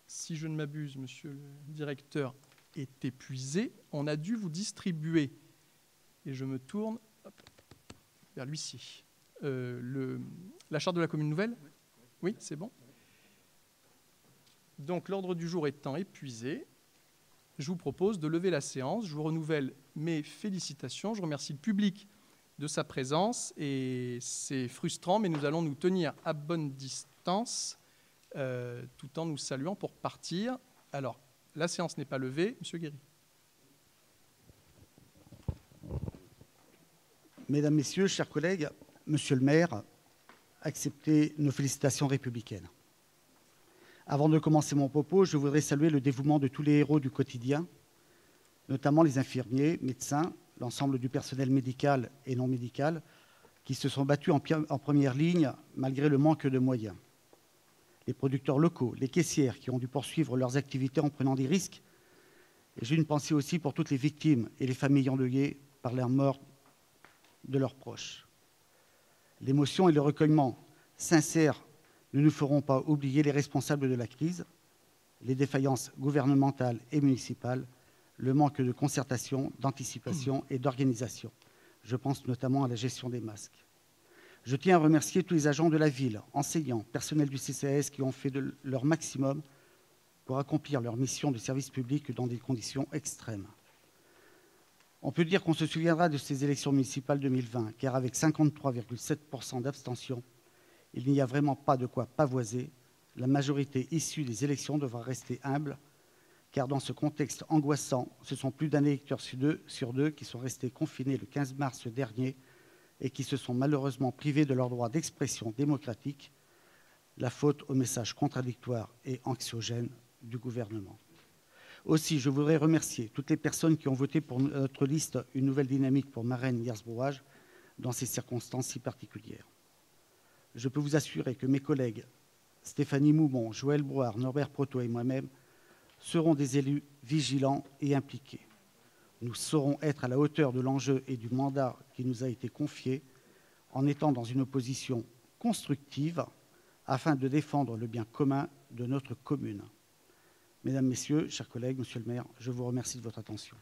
si je ne m'abuse, monsieur le directeur, est épuisé. On a dû vous distribuer, et je me tourne vers l'huissier, la charte de la commune nouvelle. Oui, c'est bon. Donc l'ordre du jour étant épuisé, je vous propose de lever la séance. Je vous renouvelle mes félicitations. Je remercie le public de sa présence, et c'est frustrant, mais nous allons nous tenir à bonne distance tout en nous saluant pour partir. Alors, la séance n'est pas levée. Monsieur Guéry. Mesdames, Messieurs, chers collègues, Monsieur le maire, acceptez nos félicitations républicaines. Avant de commencer mon propos, je voudrais saluer le dévouement de tous les héros du quotidien, notamment les infirmiers, médecins, l'ensemble du personnel médical et non médical, qui se sont battus en première ligne malgré le manque de moyens. Les producteurs locaux, les caissières qui ont dû poursuivre leurs activités en prenant des risques, Et j'ai une pensée aussi pour toutes les victimes et les familles endeuillées par la mort de leurs proches. L'émotion et le recueillement sincère ne nous feront pas oublier les responsables de la crise, les défaillances gouvernementales et municipales, le manque de concertation, d'anticipation et d'organisation. Je pense notamment à la gestion des masques. Je tiens à remercier tous les agents de la ville, enseignants, personnels du CCAS qui ont fait de leur maximum pour accomplir leur mission de service public dans des conditions extrêmes. On peut dire qu'on se souviendra de ces élections municipales 2020, car avec 53,7% d'abstention, il n'y a vraiment pas de quoi pavoiser. La majorité issue des élections devra rester humble, car dans ce contexte angoissant, ce sont plus d'un électeur sur deux qui sont restés confinés le 15 mars dernier et qui se sont malheureusement privés de leur droit d'expression démocratique, la faute aux messages contradictoires et anxiogènes du gouvernement. Aussi, je voudrais remercier toutes les personnes qui ont voté pour notre liste Une nouvelle dynamique pour Marennes-Yersbrouage dans ces circonstances si particulières. Je peux vous assurer que mes collègues Stéphanie Moumon, Joël Brouard, Norbert Proto et moi-même seront des élus vigilants et impliqués. Nous saurons être à la hauteur de l'enjeu et du mandat qui nous a été confié en étant dans une opposition constructive afin de défendre le bien commun de notre commune. Mesdames, Messieurs, chers collègues, Monsieur le maire, je vous remercie de votre attention.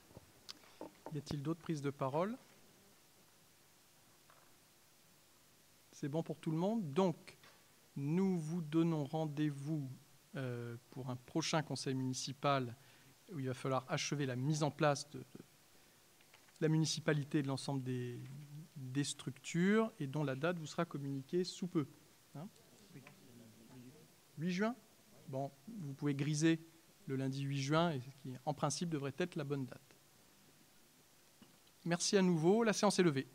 Y a-t-il d'autres prises de parole? C'est bon pour tout le monde. Donc, nous vous donnons rendez-vous pour un prochain conseil municipal où il va falloir achever la mise en place de la municipalité et de l'ensemble des structures et dont la date vous sera communiquée sous peu. 8 juin? Bon, vous pouvez griser le lundi 8 juin, et qui en principe devrait être la bonne date. Merci à nouveau, la séance est levée.